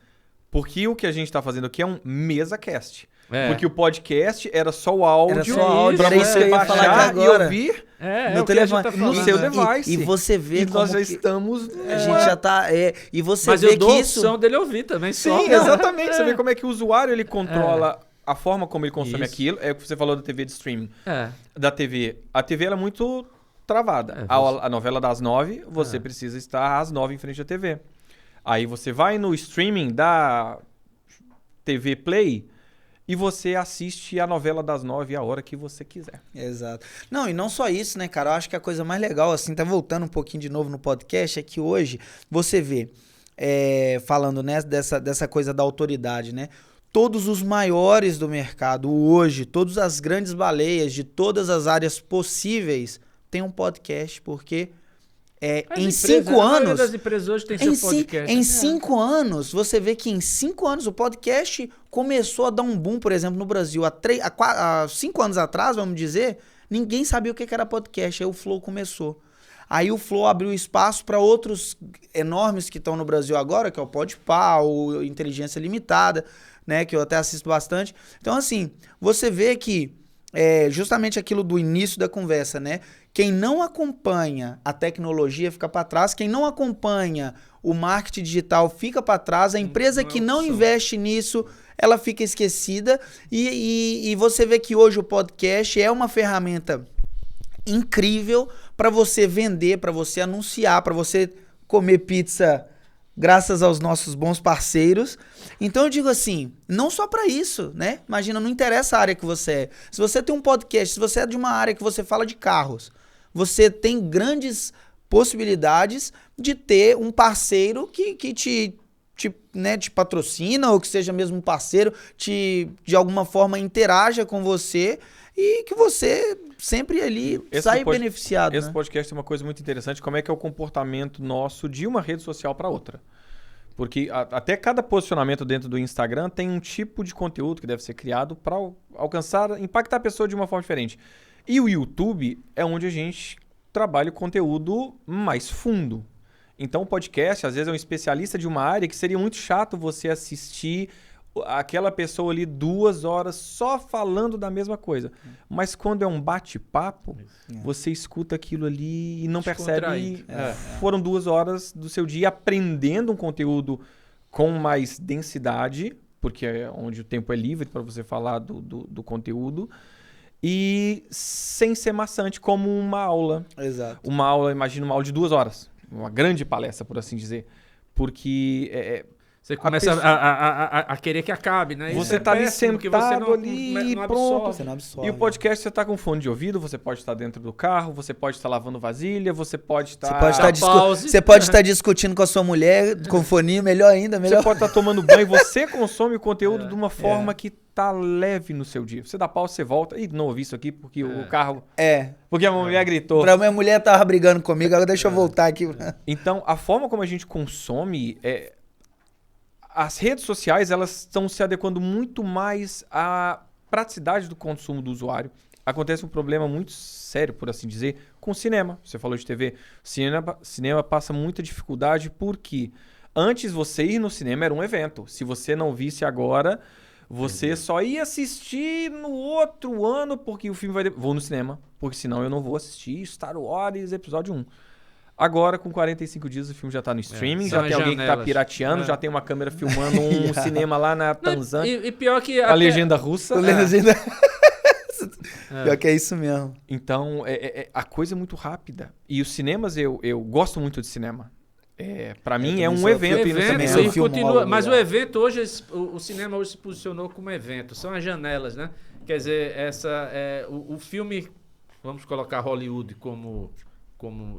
Speaker 1: Porque o que a gente tá fazendo aqui é um mesa-cast. Porque o podcast era só o áudio,
Speaker 3: pra
Speaker 1: pra
Speaker 3: você
Speaker 1: você
Speaker 3: baixar
Speaker 1: baixar e ouvir
Speaker 3: no telefone,
Speaker 1: no seu device.
Speaker 3: E você vê
Speaker 1: e
Speaker 3: como
Speaker 1: nós já
Speaker 3: que
Speaker 1: estamos...
Speaker 3: a gente já tá... e você
Speaker 2: Mas
Speaker 3: vê
Speaker 2: eu dou
Speaker 3: que
Speaker 2: a
Speaker 3: isso...
Speaker 2: opção dele ouvir também.
Speaker 1: Sim, exatamente. Você vê como é que o usuário ele controla a forma como ele consome
Speaker 2: Isso.
Speaker 1: aquilo é o que você falou da TV de streaming.
Speaker 2: É.
Speaker 1: Da TV. A TV ela é muito travada.
Speaker 2: É,
Speaker 1: A novela das 9, você precisa estar às 9 em frente à TV. Aí você vai no streaming da TV Play e você assiste a novela das 9 a hora que você quiser.
Speaker 3: Exato. Não, e não só isso, né, cara? Eu acho que a coisa mais legal, assim, tá voltando um pouquinho de novo no podcast, é que hoje você vê, falando, né, dessa coisa da autoridade, né? Todos os maiores do mercado hoje, todas as grandes baleias de todas as áreas possíveis têm um podcast, porque em 5
Speaker 2: A maioria
Speaker 3: anos...
Speaker 2: das empresas hoje tem seu podcast.
Speaker 3: Em 5 anos, você vê que em 5 anos o podcast começou a dar um boom, por exemplo, no Brasil. Há 5 anos atrás, vamos dizer, ninguém sabia o que era podcast. Aí o Flow começou. Aí o Flow abriu espaço para outros enormes que estão no Brasil agora, que é o Podpah, o Inteligência Limitada, né, que eu até assisto bastante. Então, assim, você vê que justamente aquilo do início da conversa, né? Quem não acompanha a tecnologia fica para trás, quem não acompanha o marketing digital fica para trás, a empresa que não investe nisso, ela fica esquecida, e você vê que hoje o podcast é uma ferramenta incrível para você vender, para você anunciar, para você comer pizza graças aos nossos bons parceiros. Então eu digo assim, não só para isso, né? Imagina, não interessa a área que você é. Se você tem um podcast, se você é de uma área que você fala de carros, você tem grandes possibilidades de ter um parceiro que te patrocina, ou que seja mesmo um parceiro, de alguma forma interaja com você e que você sempre ali sai beneficiado.
Speaker 1: Esse
Speaker 3: né?
Speaker 1: podcast é uma coisa muito interessante, como é que é o comportamento nosso de uma rede social para outra. Porque até cada posicionamento dentro do Instagram tem um tipo de conteúdo que deve ser criado para impactar a pessoa de uma forma diferente. E o YouTube é onde a gente trabalha o conteúdo mais fundo. Então o podcast, às vezes, é um especialista de uma área que seria muito chato você assistir aquela pessoa ali 2 horas só falando da mesma coisa. Mas quando é um bate-papo, você escuta aquilo ali e não percebe. Foram 2 horas do seu dia aprendendo um conteúdo com mais densidade, porque é onde o tempo é livre para você falar do conteúdo, e sem ser maçante, como uma aula.
Speaker 3: Exato.
Speaker 1: Uma aula, imagina uma aula de 2 horas. Uma grande palestra, por assim dizer. Porque...
Speaker 2: Você começa a querer que acabe, né?
Speaker 1: Você
Speaker 2: Isso
Speaker 1: tá ali
Speaker 2: péssimo, porque
Speaker 1: sentado ali e
Speaker 2: não
Speaker 1: pronto.
Speaker 2: absorve.
Speaker 3: Você não absorve.
Speaker 1: E o podcast, você tá com fone de ouvido, você pode estar dentro do carro, você pode estar lavando vasilha, você pode estar...
Speaker 3: Você pode estar discutindo com a sua mulher, com foninho, melhor ainda, melhor.
Speaker 1: Você pode estar tomando banho, você consome o conteúdo de uma forma que tá leve no seu dia. Você dá pausa, você volta. Ih, não ouvi isso aqui porque o carro... Porque a mulher gritou.
Speaker 3: Pra minha mulher tava brigando comigo, agora deixa eu voltar aqui.
Speaker 1: Então, a forma como a gente consome... As redes sociais, elas estão se adequando muito mais à praticidade do consumo do usuário. Acontece um problema muito sério, por assim dizer, com o cinema. Você falou de TV. Cinema passa muita dificuldade porque antes você ir no cinema era um evento. Se você não visse agora, você só ia assistir no outro ano porque o filme vai... Vou no cinema, porque senão eu não vou assistir Star Wars Episódio 1. Agora, com 45 dias, o filme já tá no streaming, já tem alguém que tá pirateando, já tem uma câmera filmando um cinema lá na Tanzânia.
Speaker 2: E pior que...
Speaker 1: A legenda russa.
Speaker 3: Pior que é isso mesmo.
Speaker 1: Então, a coisa é muito rápida. E os cinemas, eu gosto muito de cinema. Para mim, é um evento.
Speaker 2: Mas o evento hoje, o cinema hoje se posicionou como evento. São as janelas, né? Quer dizer, o filme, vamos colocar Hollywood como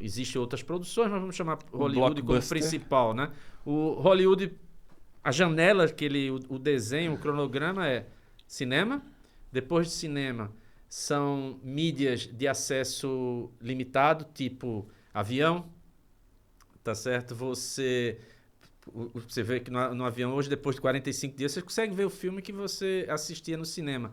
Speaker 2: existem outras produções, mas vamos chamar Hollywood como principal, né? O Hollywood, a janela, o desenho, o cronograma é cinema. Depois de cinema, são mídias de acesso limitado, tipo avião, tá certo? Você vê que no avião hoje, depois de 45 dias, você consegue ver o filme que você assistia no cinema.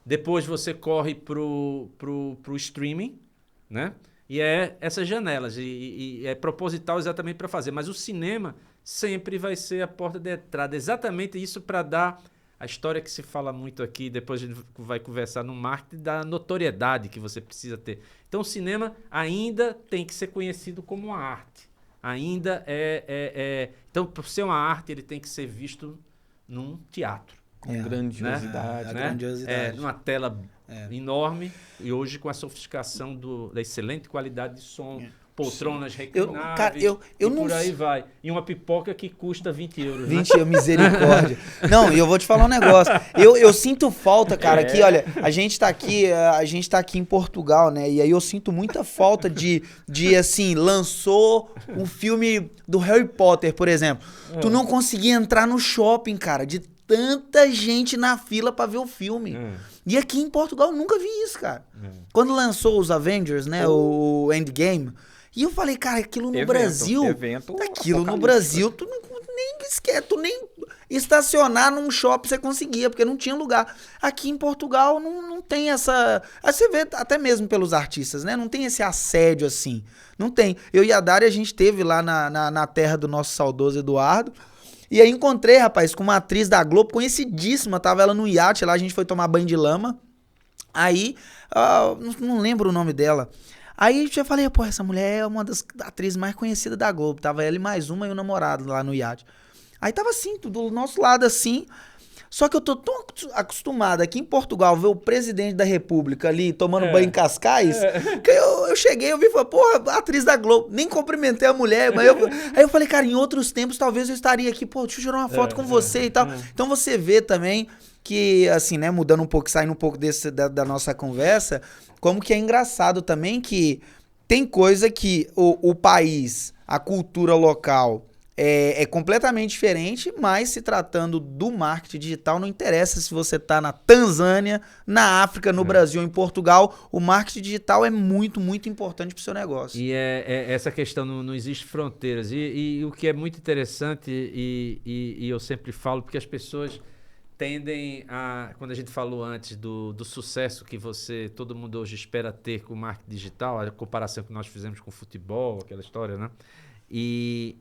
Speaker 2: Depois você corre pro streaming, né? E essas janelas, e é proposital exatamente para fazer. Mas o cinema sempre vai ser a porta de entrada. Exatamente isso para dar a história que se fala muito aqui, depois a gente vai conversar no marketing, da notoriedade que você precisa ter. Então o cinema ainda tem que ser conhecido como uma arte. Ainda Então, por ser uma arte, ele tem que ser visto num teatro.
Speaker 1: Com grandiosidade.
Speaker 3: A
Speaker 2: né?
Speaker 3: grandiosidade.
Speaker 2: Numa tela enorme e hoje com a sofisticação da excelente qualidade de som, poltronas reclináveis,
Speaker 3: cara, eu
Speaker 2: e
Speaker 3: não
Speaker 2: por aí
Speaker 3: sei.
Speaker 2: vai. E uma pipoca que custa 20 euros.
Speaker 3: 20 euros, misericórdia. Não, e eu vou te falar um negócio. Eu sinto falta, cara, que, olha, a gente tá aqui em Portugal, né? E aí eu sinto muita falta de assim, lançou um filme do Harry Potter, por exemplo. Tu não conseguia entrar no shopping, cara, de tanta gente na fila pra ver o filme. E aqui em Portugal eu nunca vi isso, cara. Quando lançou os Avengers, né, o Endgame, e eu falei, cara, aquilo no Brasil, aquilo no Brasil, tu nem esquece, tu nem estacionar num shopping você conseguia, porque não tinha lugar. Aqui em Portugal não tem essa... Aí você vê até mesmo pelos artistas, né? Não tem esse assédio assim. Não tem. Eu e a Dari, a gente teve lá na terra do nosso saudoso Eduardo, e aí encontrei, rapaz, com uma atriz da Globo, conhecidíssima, tava ela no iate lá, a gente foi tomar banho de lama. Aí, não lembro o nome dela. Aí eu já falei, pô, essa mulher é uma das atrizes mais conhecidas da Globo. Tava ela e mais uma e o namorado lá no iate. Aí tava assim, do nosso lado assim. Só que eu tô tão acostumado aqui em Portugal ver o presidente da República ali tomando banho em Cascais, que eu cheguei, eu vi e falei, porra, atriz da Globo, nem cumprimentei a mulher, mas aí eu falei, cara, em outros tempos talvez eu estaria aqui, pô, deixa eu tirar uma foto com você e tal. Então você vê também que, assim, né, mudando um pouco, saindo um pouco da nossa conversa, como que é engraçado também que tem coisa que o país, a cultura local é completamente diferente, mas se tratando do marketing digital, não interessa se você está na Tanzânia, na África, no Brasil, em Portugal, o marketing digital é muito, muito importante para o seu negócio.
Speaker 2: E essa questão não existe fronteiras. E o que é muito interessante, e eu sempre falo, porque as pessoas tendem a, quando a gente falou antes do sucesso que todo mundo hoje espera ter com o marketing digital, a comparação que nós fizemos com o futebol, aquela história, né? E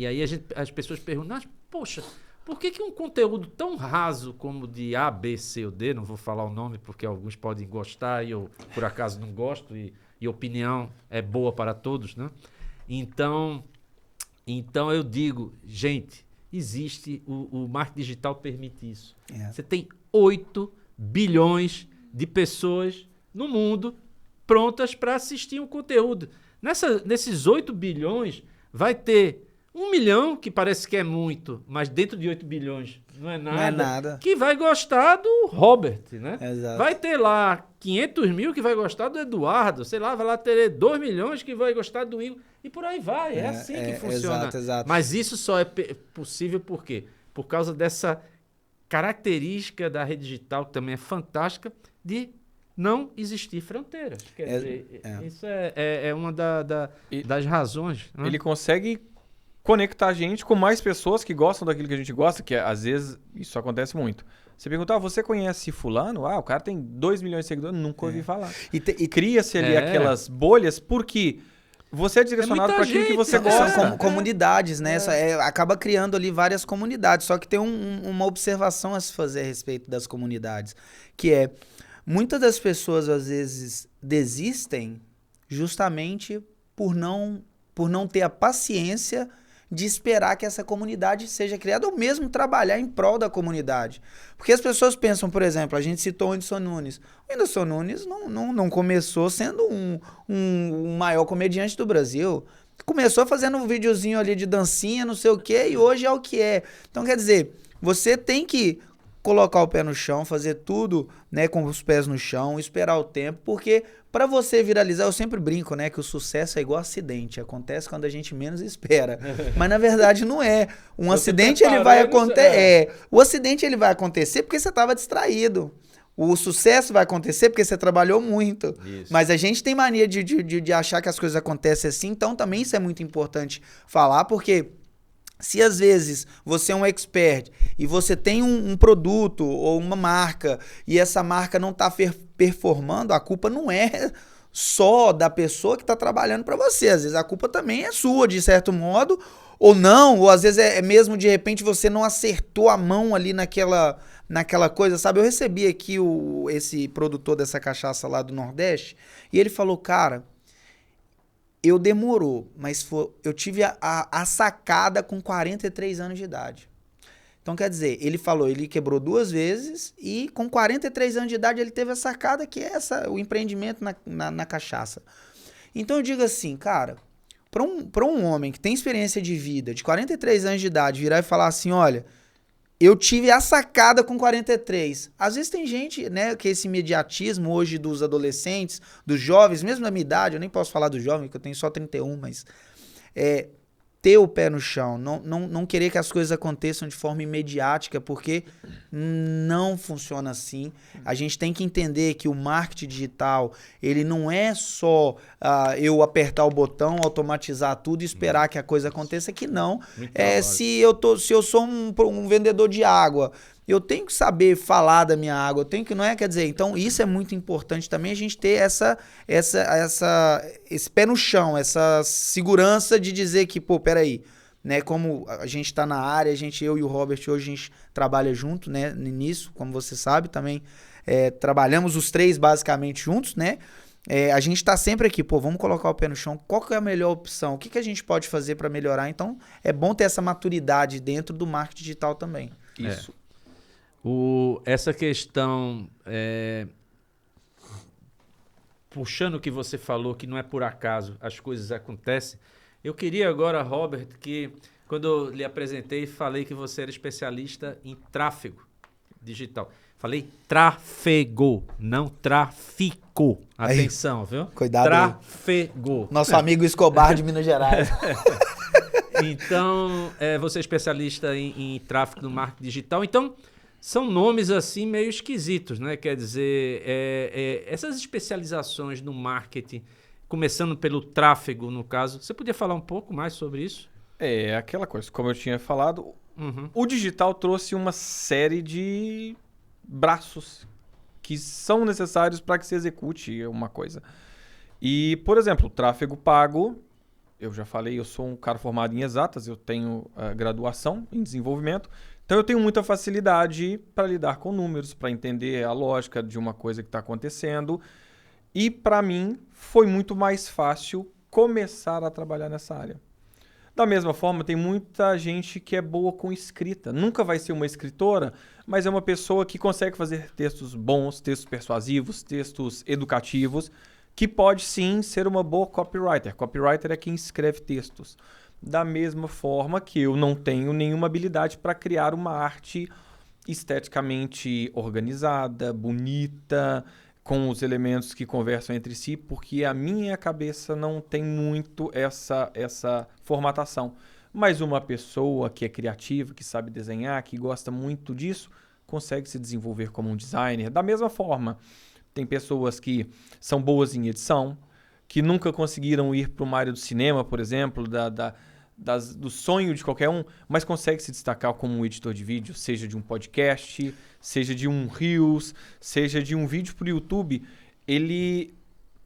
Speaker 2: aí as pessoas perguntam, mas, poxa, por que um conteúdo tão raso como de A, B, C ou D, não vou falar o nome porque alguns podem gostar e eu, por acaso, não gosto, e opinião é boa para todos, né? Então eu digo, gente, existe, o marketing digital permite isso. Você tem 8 bilhões de pessoas no mundo prontas para assistir um conteúdo. Nesses 8 bilhões, vai ter 1 milhão, que parece que é muito, mas dentro de 8 bilhões não é nada, que vai gostar do Robert, né?
Speaker 3: Exato.
Speaker 2: Vai ter lá 500 mil que vai gostar do Eduardo, sei lá, vai lá ter 2 milhões que vai gostar do Igor, e por aí vai, é assim que funciona.
Speaker 3: Exato.
Speaker 2: Mas isso só é possível por quê? Por causa dessa característica da rede digital, que também é fantástica, de não existir fronteiras. Quer dizer, isso é uma das razões. Né?
Speaker 1: Ele consegue conectar a gente com mais pessoas que gostam daquilo que a gente gosta, que às vezes isso acontece muito. Você pergunta, você conhece fulano? O cara tem 2 milhões de seguidores, nunca ouvi falar. E cria-se ali aquelas bolhas, porque você é direcionado para aquilo que você gosta.
Speaker 3: São comunidades, né? Acaba criando ali várias comunidades, só que tem uma observação a se fazer a respeito das comunidades, que é, muitas das pessoas, às vezes, desistem justamente por não ter a paciência de esperar que essa comunidade seja criada ou mesmo trabalhar em prol da comunidade. Porque as pessoas pensam, por exemplo, a gente citou o Whindersson Nunes. O Whindersson Nunes não começou sendo um maior comediante do Brasil. Começou fazendo um videozinho ali de dancinha, não sei o quê, e hoje é o que é. Então, quer dizer, você tem que colocar o pé no chão, fazer tudo, né, com os pés no chão, esperar o tempo, porque para você viralizar, eu sempre brinco, né, que o sucesso é igual acidente, acontece quando a gente menos espera, mas na verdade não é. Um acidente ele vai acontecer, o acidente ele vai acontecer porque você estava distraído. O sucesso vai acontecer porque você trabalhou muito. Isso. Mas a gente tem mania de achar que as coisas acontecem assim, então também isso é muito importante falar, porque se às vezes você é um expert e você tem um produto ou uma marca e essa marca não está performando, a culpa não é só da pessoa que está trabalhando para você. Às vezes a culpa também é sua, de certo modo, ou não, ou às vezes é mesmo de repente você não acertou a mão ali naquela coisa, sabe? Eu recebi aqui esse produtor dessa cachaça lá do Nordeste e ele falou, cara, eu demorou, mas eu tive a sacada com 43 anos de idade. Então, quer dizer, ele falou, ele quebrou 2 vezes e com 43 anos de idade ele teve a sacada que é o empreendimento na cachaça. Então, eu digo assim, cara, para um homem que tem experiência de vida, de 43 anos de idade, virar e falar assim, olha, eu tive a sacada com 43. Às vezes tem gente, né, que esse imediatismo hoje dos adolescentes, dos jovens, mesmo na minha idade, eu nem posso falar do jovem, porque eu tenho só 31, mas... ter o pé no chão, não querer que as coisas aconteçam de forma imediática, porque não funciona assim. A gente tem que entender que o marketing digital, ele não é só eu apertar o botão, automatizar tudo e esperar que a coisa aconteça, que não. Se eu sou um vendedor de água, eu tenho que saber falar da minha água, eu tenho que, não é? Quer dizer, então isso é muito importante também, a gente ter esse pé no chão, essa segurança de dizer que, pô, peraí, né? Como a gente tá na área, eu e o Robert hoje a gente trabalha junto, né? Nisso, como você sabe, também trabalhamos os 3 basicamente juntos, né? A gente tá sempre aqui, pô, vamos colocar o pé no chão, qual que é a melhor opção? O que a gente pode fazer para melhorar? Então, é bom ter essa maturidade dentro do marketing digital também.
Speaker 1: Isso.
Speaker 2: Essa questão, puxando o que você falou, que não é por acaso, as coisas acontecem. Eu queria agora, Robert, que quando eu lhe apresentei, falei que você era especialista em tráfego digital. Falei tráfego, não tráfico. Atenção, viu?
Speaker 3: Cuidado.
Speaker 2: Tráfego.
Speaker 3: Aí. Nosso amigo Escobar de Minas Gerais.
Speaker 2: Então, você é especialista em tráfego no marketing digital. Então, são nomes assim meio esquisitos, né? Quer dizer, essas especializações no marketing, começando pelo tráfego, no caso, você podia falar um pouco mais sobre isso?
Speaker 1: Aquela coisa, como eu tinha falado, o digital trouxe uma série de braços que são necessários para que se execute uma coisa. E, por exemplo, o tráfego pago, eu já falei, eu sou um cara formado em exatas, eu tenho graduação em desenvolvimento, então eu tenho muita facilidade para lidar com números, para entender a lógica de uma coisa que está acontecendo. E para mim foi muito mais fácil começar a trabalhar nessa área. Da mesma forma, tem muita gente que é boa com escrita. Nunca vai ser uma escritora, mas é uma pessoa que consegue fazer textos bons, textos persuasivos, textos educativos, que pode sim ser uma boa copywriter. Copywriter é quem escreve textos. Da mesma forma que eu não tenho nenhuma habilidade para criar uma arte esteticamente organizada, bonita, com os elementos que conversam entre si, porque a minha cabeça não tem muito essa formatação. Mas uma pessoa que é criativa, que sabe desenhar, que gosta muito disso, consegue se desenvolver como um designer. Da mesma forma, tem pessoas que são boas em edição, que nunca conseguiram ir para uma área do cinema, por exemplo, do sonho de qualquer um, mas consegue se destacar como um editor de vídeo, seja de um podcast, seja de um Reels, seja de um vídeo para o YouTube. Ele,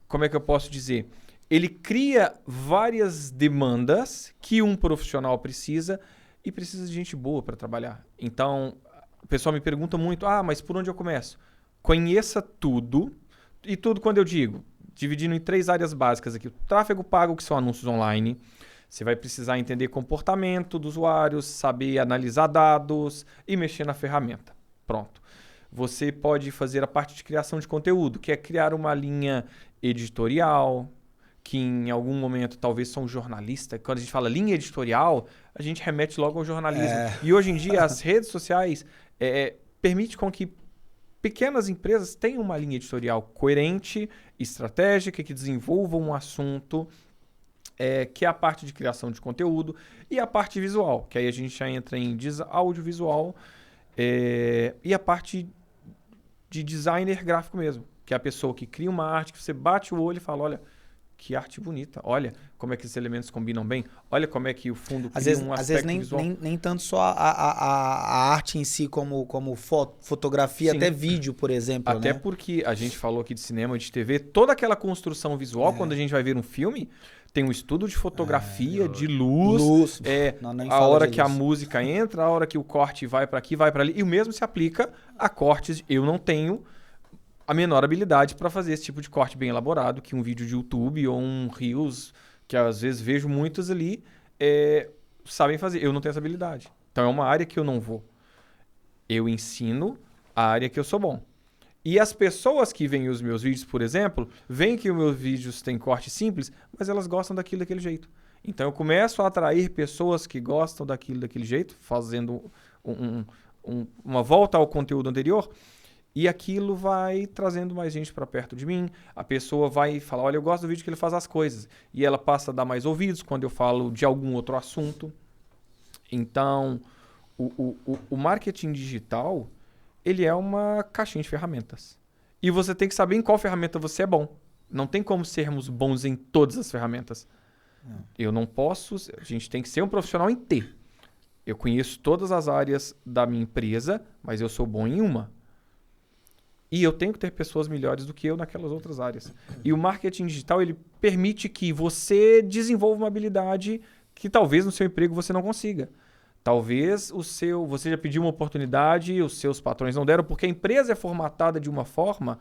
Speaker 1: como é que eu posso dizer? Ele cria várias demandas que um profissional precisa e precisa de gente boa para trabalhar. Então, o pessoal me pergunta muito, mas por onde eu começo? Conheça tudo, e tudo quando eu digo, dividindo em 3 áreas básicas aqui. O tráfego pago, que são anúncios online. Você vai precisar entender comportamento do usuário, saber analisar dados e mexer na ferramenta. Pronto. Você pode fazer a parte de criação de conteúdo, que é criar uma linha editorial, que em algum momento talvez sou um jornalista. Quando a gente fala linha editorial, a gente remete logo ao jornalismo. E hoje em dia as redes sociais permitem com que pequenas empresas tenham uma linha editorial coerente, estratégica, que desenvolvam um assunto, que é a parte de criação de conteúdo, e a parte visual, que aí a gente já entra em audiovisual, e a parte de designer gráfico mesmo, que é a pessoa que cria uma arte, que você bate o olho e fala, olha, que arte bonita, olha como é que esses elementos combinam bem, olha como é que o fundo cria um aspecto visual. Às
Speaker 3: vezes nem tanto só a arte em si como fotografia, sim, até vídeo, por exemplo.
Speaker 1: Até porque a gente falou aqui de cinema, de TV, toda aquela construção visual, quando a gente vai ver um filme, tem um estudo de fotografia, de luz, a hora que a música entra, a hora que o corte vai para aqui, vai para ali, e o mesmo se aplica a cortes. Eu não tenho a menor habilidade para fazer esse tipo de corte bem elaborado, que um vídeo de YouTube ou um Reels, que às vezes vejo muitos ali, sabem fazer. Eu não tenho essa habilidade. Então é uma área que eu não vou. Eu ensino a área que eu sou bom. E as pessoas que veem os meus vídeos, por exemplo, veem que os meus vídeos têm corte simples, mas elas gostam daquilo daquele jeito. Então eu começo a atrair pessoas que gostam daquilo daquele jeito, fazendo uma volta ao conteúdo anterior, e aquilo vai trazendo mais gente para perto de mim. A pessoa vai falar, olha, eu gosto do vídeo que ele faz as coisas. E ela passa a dar mais ouvidos quando eu falo de algum outro assunto. Então, o marketing digital, ele é uma caixinha de ferramentas. E você tem que saber em qual ferramenta você é bom. Não tem como sermos bons em todas as ferramentas. Eu não posso... A gente tem que ser um profissional em T. Eu conheço todas as áreas da minha empresa, mas eu sou bom em uma. E eu tenho que ter pessoas melhores do que eu naquelas outras áreas. E o marketing digital, ele permite que você desenvolva uma habilidade que talvez no seu emprego você não consiga. Talvez você já pediu uma oportunidade e os seus patrões não deram, porque a empresa é formatada de uma forma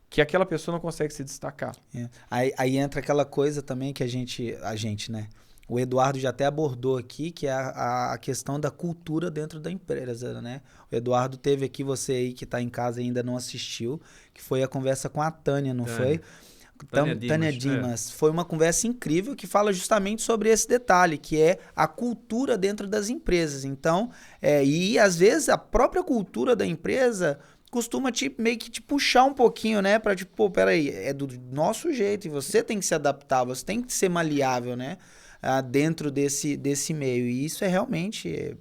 Speaker 1: que aquela pessoa não consegue se destacar.
Speaker 3: É. Aí entra aquela coisa também que a gente, né? O Eduardo já até abordou aqui, que é a questão da cultura dentro da empresa, né? O Eduardo teve aqui, você aí que está em casa e ainda não assistiu, que foi a conversa com a Tânia, não foi? Tânia Dimas. Foi uma conversa incrível que fala justamente sobre esse detalhe, que é a cultura dentro das empresas. Então, e às vezes a própria cultura da empresa costuma meio que te puxar um pouquinho, né? Pra tipo, pô, peraí, é do nosso jeito e você tem que se adaptar, você tem que ser maleável, né? Dentro desse meio. E isso é realmente...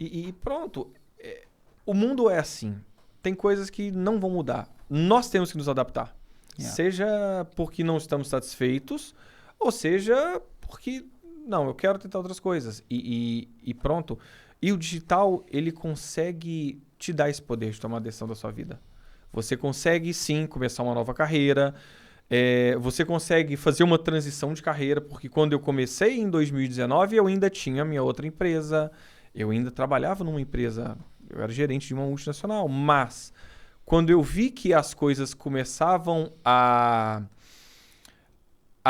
Speaker 1: E pronto. O mundo é assim. Tem coisas que não vão mudar. Nós temos que nos adaptar. Seja porque não estamos satisfeitos, ou seja porque, não, eu quero tentar outras coisas. E pronto. E o digital, ele consegue te dar esse poder de tomar a decisão da sua vida. Você consegue, sim, começar uma nova carreira. Você consegue fazer uma transição de carreira, porque quando eu comecei em 2019, eu ainda tinha a minha outra empresa. Eu ainda trabalhava numa empresa, eu era gerente de uma multinacional, mas... Quando eu vi que as coisas começavam a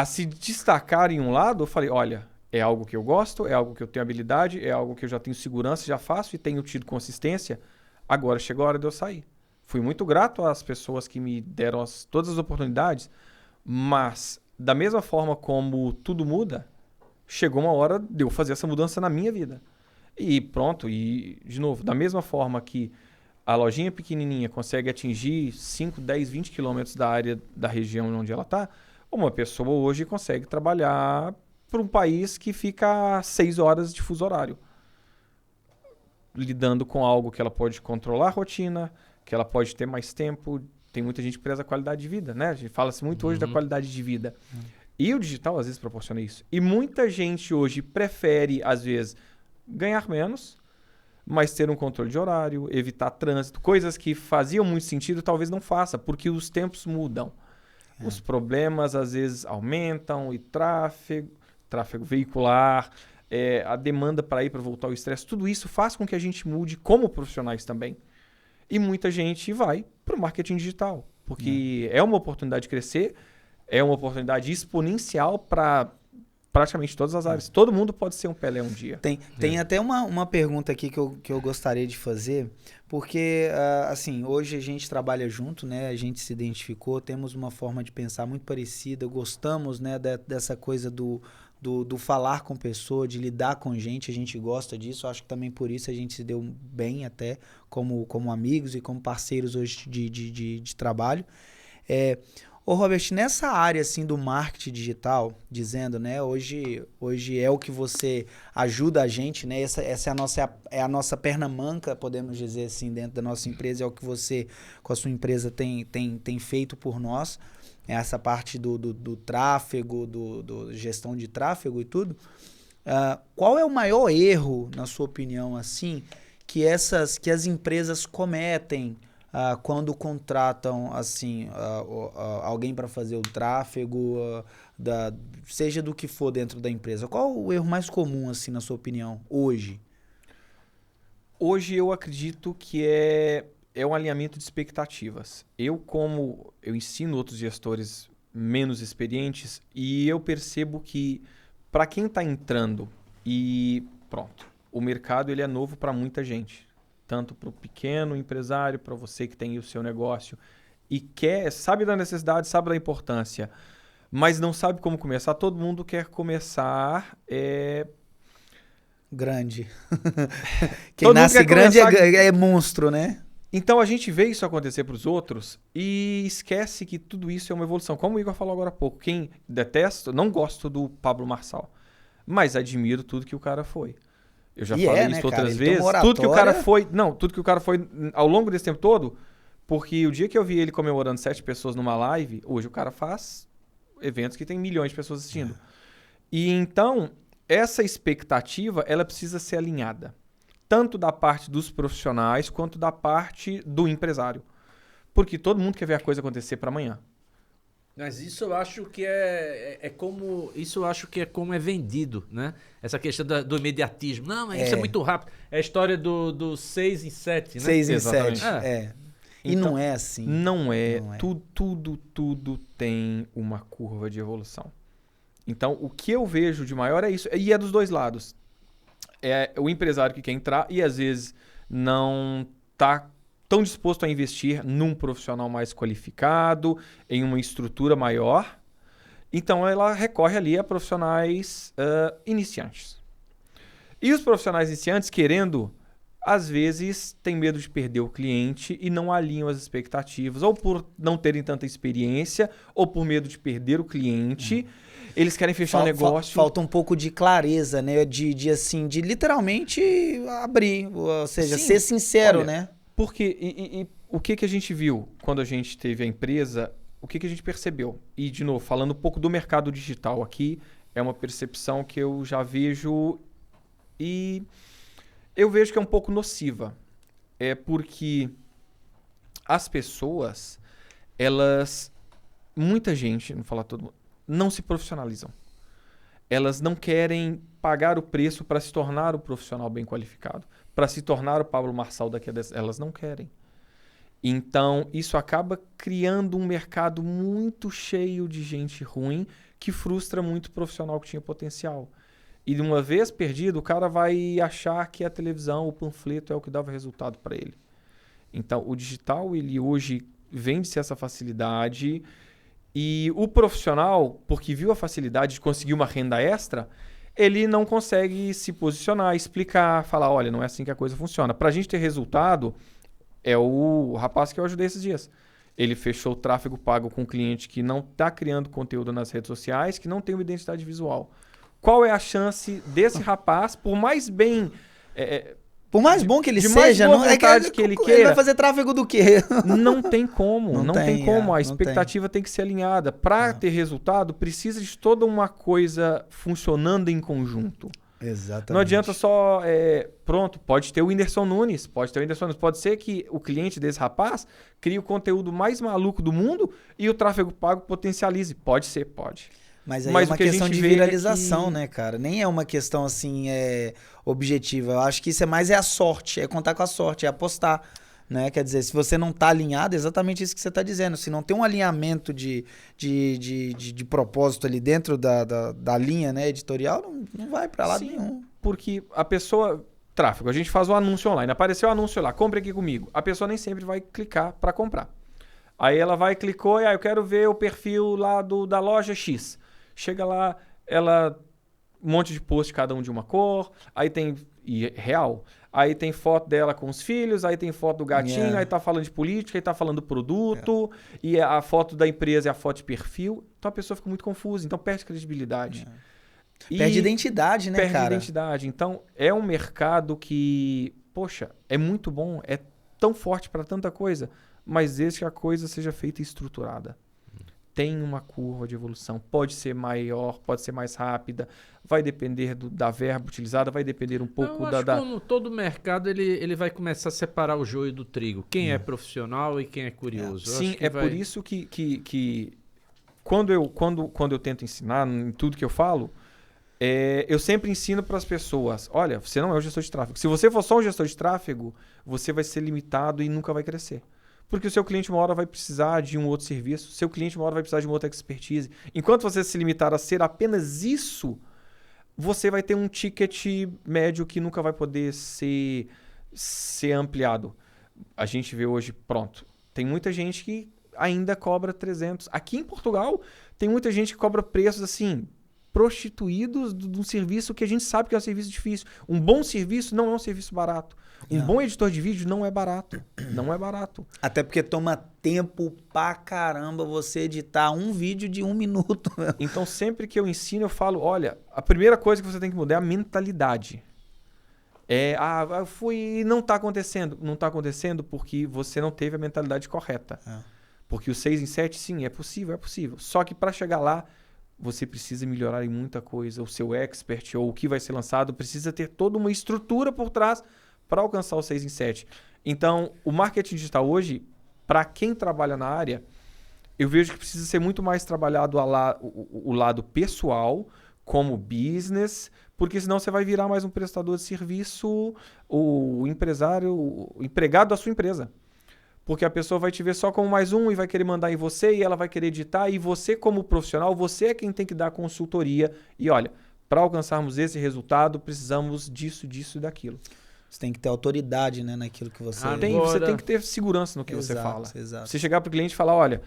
Speaker 1: se destacar em um lado, eu falei, olha, é algo que eu gosto, é algo que eu tenho habilidade, é algo que eu já tenho segurança, já faço e tenho tido consistência. Agora chegou a hora de eu sair. Fui muito grato às pessoas que me deram todas as oportunidades, mas da mesma forma como tudo muda, chegou uma hora de eu fazer essa mudança na minha vida. E pronto, e de novo, da mesma forma que a lojinha pequenininha consegue atingir 5, 10, 20 quilômetros da área da região onde ela está, uma pessoa hoje consegue trabalhar para um país que fica a 6 horas de fuso horário. Lidando com algo que ela pode controlar a rotina, que ela pode ter mais tempo. Tem muita gente presa a qualidade de vida, né? A gente fala-se muito hoje da qualidade de vida. E o digital, às vezes, proporciona isso. E muita gente hoje prefere, às vezes, ganhar menos, mas ter um controle de horário, evitar trânsito, coisas que faziam muito sentido, talvez não faça, porque os tempos mudam. Os problemas, às vezes, aumentam, e tráfego veicular, a demanda para ir para voltar ao estresse, tudo isso faz com que a gente mude como profissionais também. E muita gente vai para o marketing digital, porque é uma oportunidade de crescer, é uma oportunidade exponencial para praticamente todas as áreas. Todo mundo pode ser um Pelé um dia.
Speaker 3: Tem até uma pergunta aqui que eu gostaria de fazer, porque, assim, hoje a gente trabalha junto, né? A gente se identificou, temos uma forma de pensar muito parecida, gostamos, né, dessa coisa do falar com pessoa, de lidar com gente, a gente gosta disso. Acho que também por isso a gente se deu bem até como amigos e como parceiros hoje de trabalho. Ô Robert, nessa área assim do marketing digital, dizendo, né, hoje é o que você ajuda a gente, né, essa é a nossa perna manca, podemos dizer assim, dentro da nossa empresa, é o que você, com a sua empresa, tem feito por nós, essa parte do tráfego, do gestão de tráfego e tudo. Qual é o maior erro, na sua opinião, assim, que as empresas cometem quando contratam assim alguém para fazer o tráfego, seja do que for dentro da empresa? Qual o erro mais comum, assim, na sua opinião, hoje?
Speaker 1: Hoje eu acredito que é um alinhamento de expectativas. Eu ensino outros gestores menos experientes e eu percebo que para quem está entrando e pronto, o mercado ele é novo para muita gente. tanto para o pequeno empresário, para você que tem o seu negócio e sabe da necessidade, sabe da importância, mas não sabe como começar. Todo mundo quer começar
Speaker 3: grande. Quem
Speaker 1: Todo mundo
Speaker 3: nasce
Speaker 1: quer
Speaker 3: grande
Speaker 1: começar-
Speaker 3: é monstro, né?
Speaker 1: Então a gente vê isso acontecer para os outros e esquece que tudo isso é uma evolução. Como o Igor falou agora há pouco, quem detesta, não gosto do Pablo Marçal, mas admiro tudo que o cara foi. Eu já
Speaker 3: E
Speaker 1: falei
Speaker 3: né,
Speaker 1: isso
Speaker 3: cara?
Speaker 1: outras
Speaker 3: Ele tem uma
Speaker 1: vezes. Tudo que o cara
Speaker 3: oratória.
Speaker 1: foi, não, tudo que o cara foi ao longo desse tempo todo, porque o dia que eu vi ele comemorando 7 pessoas numa live, hoje o cara faz eventos que tem milhões de pessoas assistindo. E então, essa expectativa, ela precisa ser alinhada. Tanto da parte dos profissionais, quanto da parte do empresário. Porque todo mundo quer ver a coisa acontecer para amanhã.
Speaker 2: Mas isso eu acho que é como. Isso eu acho que é como é vendido, né? Essa questão do imediatismo. Não, mas isso é muito rápido. É a história do 6 em 7, né?
Speaker 3: 6 em
Speaker 1: Exatamente.
Speaker 3: 7. E
Speaker 1: Então,
Speaker 3: não é assim.
Speaker 1: Não é.
Speaker 3: Não é.
Speaker 1: Tudo tem uma curva de evolução. Então, o que eu vejo de maior é isso. E é dos dois lados. É o empresário que quer entrar e às vezes não está tão disposto a investir num profissional mais qualificado, em uma estrutura maior. Então, ela recorre ali a profissionais iniciantes. E os profissionais iniciantes, querendo, às vezes, têm medo de perder o cliente e não alinham as expectativas, ou por não terem tanta experiência, ou por medo de perder o cliente. Eles querem fechar um negócio.
Speaker 3: Falta um pouco de clareza, né? De literalmente abrir. Ou seja,
Speaker 1: Sim.
Speaker 3: ser sincero,
Speaker 1: Olha,
Speaker 3: né?
Speaker 1: Porque e o que a gente viu quando a gente teve a empresa, o que a gente percebeu? E, de novo, falando um pouco do mercado digital aqui, é uma percepção que eu já vejo e eu vejo que é um pouco nociva. É porque as pessoas, muita gente, não vou falar todo mundo, não se profissionalizam. Elas não querem pagar o preço para se tornar um profissional bem qualificado, para se tornar o Pablo Marçal daqui a 10 anos. Elas não querem. Então, isso acaba criando um mercado muito cheio de gente ruim que frustra muito o profissional que tinha potencial. E de uma vez perdido, o cara vai achar que a televisão, o panfleto é o que dava resultado para ele. Então, o digital, ele hoje vende-se essa facilidade. E o profissional, porque viu a facilidade de conseguir uma renda extra, ele não consegue se posicionar, explicar, falar, olha, não é assim que a coisa funciona. Para a gente ter resultado, é o rapaz que eu ajudei esses dias. Ele fechou o tráfego pago com um cliente que não está criando conteúdo nas redes sociais, que não tem uma identidade visual. Qual é a chance desse rapaz, por mais bem...
Speaker 3: Por mais bom que ele
Speaker 1: de mais
Speaker 3: seja,
Speaker 1: boa
Speaker 3: não é
Speaker 1: vontade que ele
Speaker 3: ele
Speaker 1: queira.
Speaker 3: vai fazer tráfego do quê?
Speaker 1: Não tem como, não tem como.
Speaker 3: não
Speaker 1: A expectativa tem que ser alinhada. Para ter resultado, precisa de toda uma coisa funcionando em conjunto.
Speaker 3: Exatamente.
Speaker 1: Não adianta só, pronto, pode ter o Whindersson Nunes, pode ser que o cliente desse rapaz crie o conteúdo mais maluco do mundo e o tráfego pago potencialize. Pode ser, pode.
Speaker 3: Mas aí
Speaker 1: Mas
Speaker 3: é uma
Speaker 1: o que a
Speaker 3: questão
Speaker 1: gente
Speaker 3: de
Speaker 1: vê é
Speaker 3: viralização,
Speaker 1: que-
Speaker 3: né, cara? Nem é uma questão assim objetiva. Eu acho que isso é mais a sorte, é contar com a sorte, é apostar, né? Quer dizer, se você não tá alinhado, é exatamente isso que você tá dizendo. Se não tem um alinhamento de propósito ali dentro da linha, né, editorial, não vai pra lado
Speaker 1: Sim,
Speaker 3: nenhum.
Speaker 1: porque a pessoa... Tráfego, a gente faz o anúncio online. Apareceu o anúncio lá, compre aqui comigo. A pessoa nem sempre vai clicar para comprar. Aí ela vai, clicou e eu quero ver o perfil lá da loja X. Chega lá, um monte de post, cada um de uma cor. Aí tem... E real. Aí tem foto dela com os filhos, aí tem foto do gatinho,
Speaker 3: Yeah.
Speaker 1: aí tá falando de política, aí tá falando do produto, e a foto da empresa é a foto de perfil. Então a pessoa fica muito confusa, então perde credibilidade. E
Speaker 3: Perde identidade, né,
Speaker 1: perde
Speaker 3: cara?
Speaker 1: identidade. Então é um mercado que, poxa, é muito bom, é tão forte para tanta coisa, mas desde que a coisa seja feita e estruturada. Tem uma curva de evolução. Pode ser maior, pode ser mais rápida, vai depender da verba utilizada, vai depender um pouco
Speaker 2: Eu acho que como todo mercado, ele vai começar a separar o joio do trigo. Quem é profissional e quem é curioso. Eu
Speaker 1: Sim,
Speaker 2: acho que
Speaker 1: por isso que quando eu tento ensinar em tudo que eu falo, eu sempre ensino para as pessoas, olha, você não é um gestor de tráfego. Se você for só um gestor de tráfego, você vai ser limitado e nunca vai crescer. Porque o seu cliente uma hora vai precisar de um outro serviço, o seu cliente uma hora vai precisar de uma outra expertise. Enquanto você se limitar a ser apenas isso, você vai ter um ticket médio que nunca vai poder ser ser ampliado. A gente vê hoje, pronto, tem muita gente que ainda cobra 300. Aqui em Portugal, tem muita gente que cobra preços assim, prostituídos de um serviço que a gente sabe que é um serviço difícil. Um bom serviço não é um serviço barato. Um bom editor de vídeo não é barato. Não é barato.
Speaker 3: Até porque toma tempo pra caramba você editar um vídeo de 1 minuto.
Speaker 1: Então, sempre que eu ensino, eu falo, olha, a primeira coisa que você tem que mudar é a mentalidade. Eu fui e não está acontecendo. Não está acontecendo porque você não teve a mentalidade correta. Porque o 6 em 7, sim, é possível. Só que para chegar lá, você precisa melhorar em muita coisa. O seu expert ou o que vai ser lançado precisa ter toda uma estrutura por trás para alcançar o 6 em 7. Então, o marketing digital hoje, para quem trabalha na área, eu vejo que precisa ser muito mais trabalhado o lado pessoal, como business, porque senão você vai virar mais um prestador de serviço, o empresário, o empregado da sua empresa. Porque a pessoa vai te ver só como mais um e vai querer mandar em você e ela vai querer editar. E você, como profissional, você é quem tem que dar consultoria. E olha, para alcançarmos esse resultado, precisamos disso, disso e daquilo.
Speaker 3: Você tem que ter autoridade, né, naquilo que você...
Speaker 1: Você tem que ter segurança no que você fala.
Speaker 3: Exato.
Speaker 1: Você chegar para o cliente e falar, olha,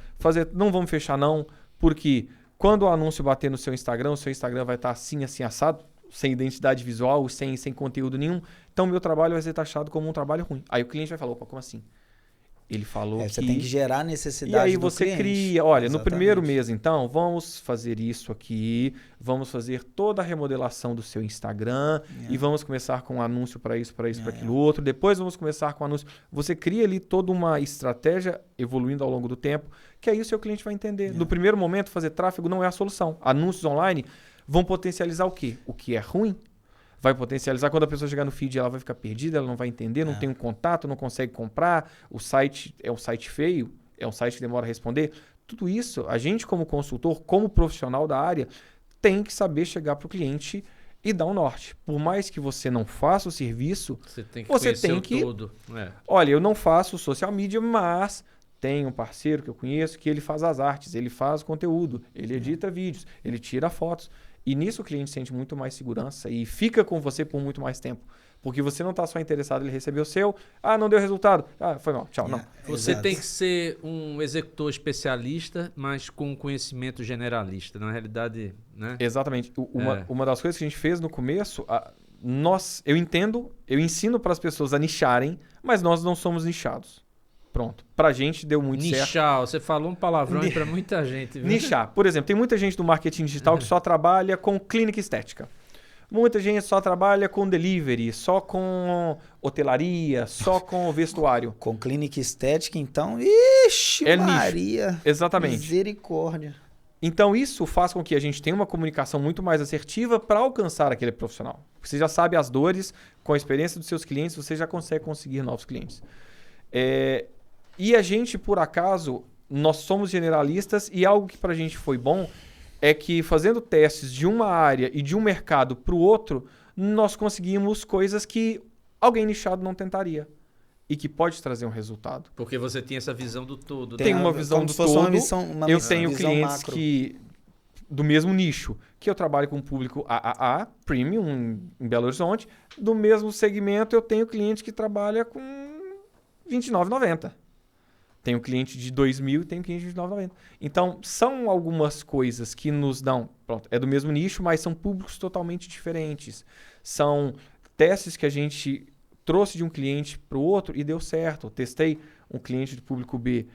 Speaker 1: não vamos fechar não, porque quando o anúncio bater no seu Instagram, o seu Instagram vai estar assim, assim, assado, sem identidade visual, sem conteúdo nenhum. Então, meu trabalho vai ser taxado como um trabalho ruim. Aí o cliente vai falar, opa, como assim? Ele falou que...
Speaker 3: Você tem que gerar necessidade
Speaker 1: do cliente. E aí
Speaker 3: do
Speaker 1: você
Speaker 3: cliente.
Speaker 1: cria, olha,
Speaker 3: Exatamente.
Speaker 1: No primeiro mês, então, vamos fazer isso aqui, vamos fazer toda a remodelação do seu Instagram e vamos começar com um anúncio para isso, para aquilo outro. Depois vamos começar com anúncio. Você cria ali toda uma estratégia evoluindo ao longo do tempo, que aí o seu cliente vai entender. No primeiro momento, fazer tráfego não é a solução. Anúncios online vão potencializar o quê? O que é ruim. Vai potencializar quando a pessoa chegar no feed, ela vai ficar perdida, ela não vai entender, não tem um contato, não consegue comprar, o site é um site feio, é um site que demora a responder. Tudo isso, a gente como consultor, como profissional da área, tem que saber chegar para o cliente e dar um norte. Por mais que você não faça o serviço,
Speaker 2: você tem que tudo.
Speaker 1: Olha, eu não faço social media, mas tem um parceiro que eu conheço que ele faz as artes, ele faz conteúdo, ele edita vídeos, ele tira fotos. E nisso o cliente sente muito mais segurança e fica com você por muito mais tempo. Porque você não está só interessado, ele recebeu o seu, não deu resultado, foi mal, tchau, não.
Speaker 2: Você tem que ser um executor especialista, mas com conhecimento generalista, na realidade, né?
Speaker 1: Exatamente. Uma das coisas que a gente fez no começo, eu ensino para as pessoas a nicharem, mas nós não somos nichados. Pronto. Pra gente deu muito certo.
Speaker 2: Nichar, você falou um palavrão aí pra muita gente. Viu?
Speaker 1: Nichar. Por exemplo, tem muita gente do marketing digital que só trabalha com clínica estética. Muita gente só trabalha com delivery, só com hotelaria, só com vestuário.
Speaker 3: Com clínica estética, então, ixi, Maria.
Speaker 1: Nicho. Exatamente.
Speaker 3: Misericórdia.
Speaker 1: Então isso faz com que a gente tenha uma comunicação muito mais assertiva para alcançar aquele profissional. Você já sabe as dores, com a experiência dos seus clientes, você já consegue conseguir novos clientes. E a gente, por acaso, nós somos generalistas e algo que para a gente foi bom é que fazendo testes de uma área e de um mercado para o outro, nós conseguimos coisas que alguém nichado não tentaria e que pode trazer um resultado.
Speaker 2: Porque você tinha essa visão do todo.
Speaker 1: Tem uma visão do todo. Eu tenho clientes do mesmo nicho, que eu trabalho com o público AAA, Premium, em Belo Horizonte. Do mesmo segmento, eu tenho cliente que trabalha com R$29,90. Tenho cliente de 2.000 e tenho cliente de 29,90. Então, são algumas coisas que nos dão... Pronto, é do mesmo nicho, mas são públicos totalmente diferentes. São testes que a gente trouxe de um cliente para o outro e deu certo. Eu testei um cliente de público B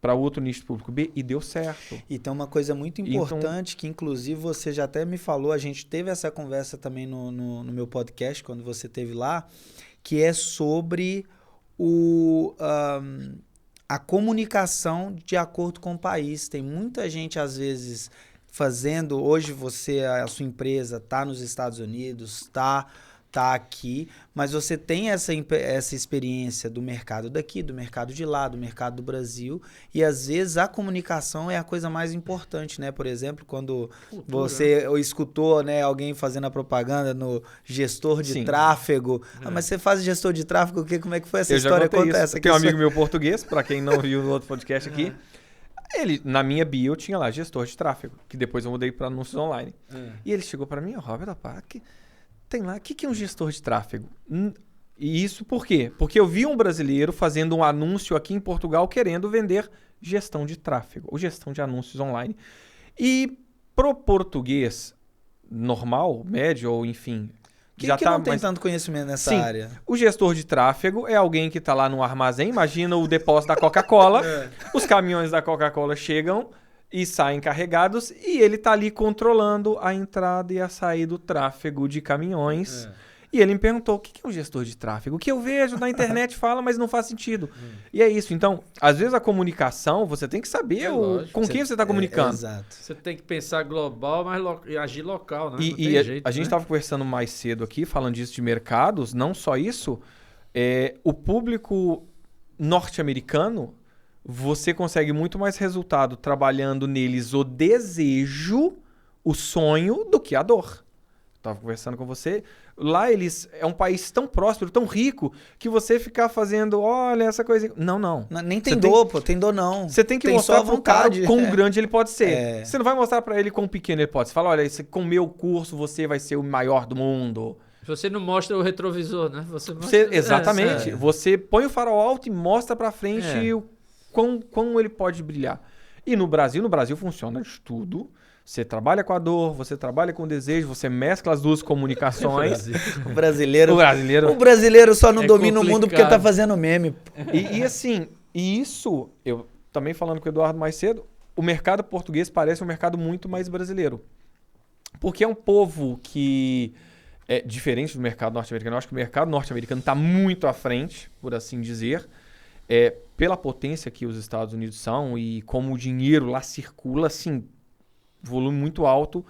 Speaker 1: para outro nicho de público B e deu certo.
Speaker 3: E tem uma coisa muito importante que, inclusive, você já até me falou, a gente teve essa conversa também no meu podcast, quando você esteve lá, que é sobre a comunicação de acordo com o país. Tem muita gente, às vezes, fazendo... Hoje a sua empresa está nos Estados Unidos, está aqui, mas você tem essa experiência do mercado daqui, do mercado de lá, do mercado do Brasil, e às vezes a comunicação é a coisa mais importante, né? Por exemplo, quando você escutou, né, alguém fazendo a propaganda no gestor de tráfego. Mas você faz gestor de tráfego, como é que foi essa história? Conta essa.
Speaker 1: Tem um amigo meu português, para quem não viu no outro podcast aqui, ele, na minha bio, tinha lá gestor de tráfego, que depois eu mudei para anúncios online. E ele chegou para mim, Robert, tem lá, o que é um gestor de tráfego? E isso por quê? Porque eu vi um brasileiro fazendo um anúncio aqui em Portugal querendo vender gestão de tráfego ou gestão de anúncios online. E pro português normal, médio ou enfim...
Speaker 3: Que
Speaker 1: já
Speaker 3: não tem tanto conhecimento nessa
Speaker 1: Sim,
Speaker 3: área.
Speaker 1: O gestor de tráfego é alguém que está lá no armazém. Imagina o depósito da Coca-Cola. Os caminhões da Coca-Cola chegam e saem carregados e ele está ali controlando a entrada e a saída do tráfego de caminhões. E ele me perguntou, o que é um gestor de tráfego? O que eu vejo na internet fala, mas não faz sentido. E é isso. Então, às vezes a comunicação, você tem que saber com quem você está comunicando.
Speaker 3: Exato.
Speaker 2: Você tem que pensar global, mas agir local, né? Não tem
Speaker 1: E
Speaker 2: jeito,
Speaker 1: a gente estava conversando mais cedo aqui, falando disso de mercados, não só isso, o público norte-americano, você consegue muito mais resultado trabalhando neles o desejo, o sonho, do que a dor. Estava conversando com você. Lá é um país tão próspero, tão rico, que você ficar fazendo, olha, essa coisa... Não.
Speaker 3: Nem tem dor, pô. Tem dor, não.
Speaker 1: Você tem que
Speaker 3: tem
Speaker 1: mostrar
Speaker 3: só
Speaker 1: pro cara
Speaker 3: vontade.
Speaker 1: quão grande ele pode ser.
Speaker 3: É.
Speaker 1: Você não vai mostrar para ele quão pequeno ele pode ser. Você fala, olha, com o meu curso você vai ser o maior do mundo.
Speaker 2: Você não mostra o retrovisor, né? Você mostra...
Speaker 1: Exatamente. Você põe o farol alto e mostra para frente o quão ele pode brilhar. E no Brasil funciona de tudo. Você trabalha com a dor, você trabalha com o desejo, você mescla as duas comunicações.
Speaker 3: O brasileiro só não domina o mundo porque
Speaker 2: complicado.
Speaker 3: tá fazendo meme.
Speaker 1: E assim, isso, eu também falando com o Eduardo mais cedo, o mercado português parece um mercado muito mais brasileiro. Porque é um povo que é diferente do mercado norte-americano. Eu acho que o mercado norte-americano está muito à frente, por assim dizer, pela potência que os Estados Unidos são e como o dinheiro lá circula, assim, volume muito alto.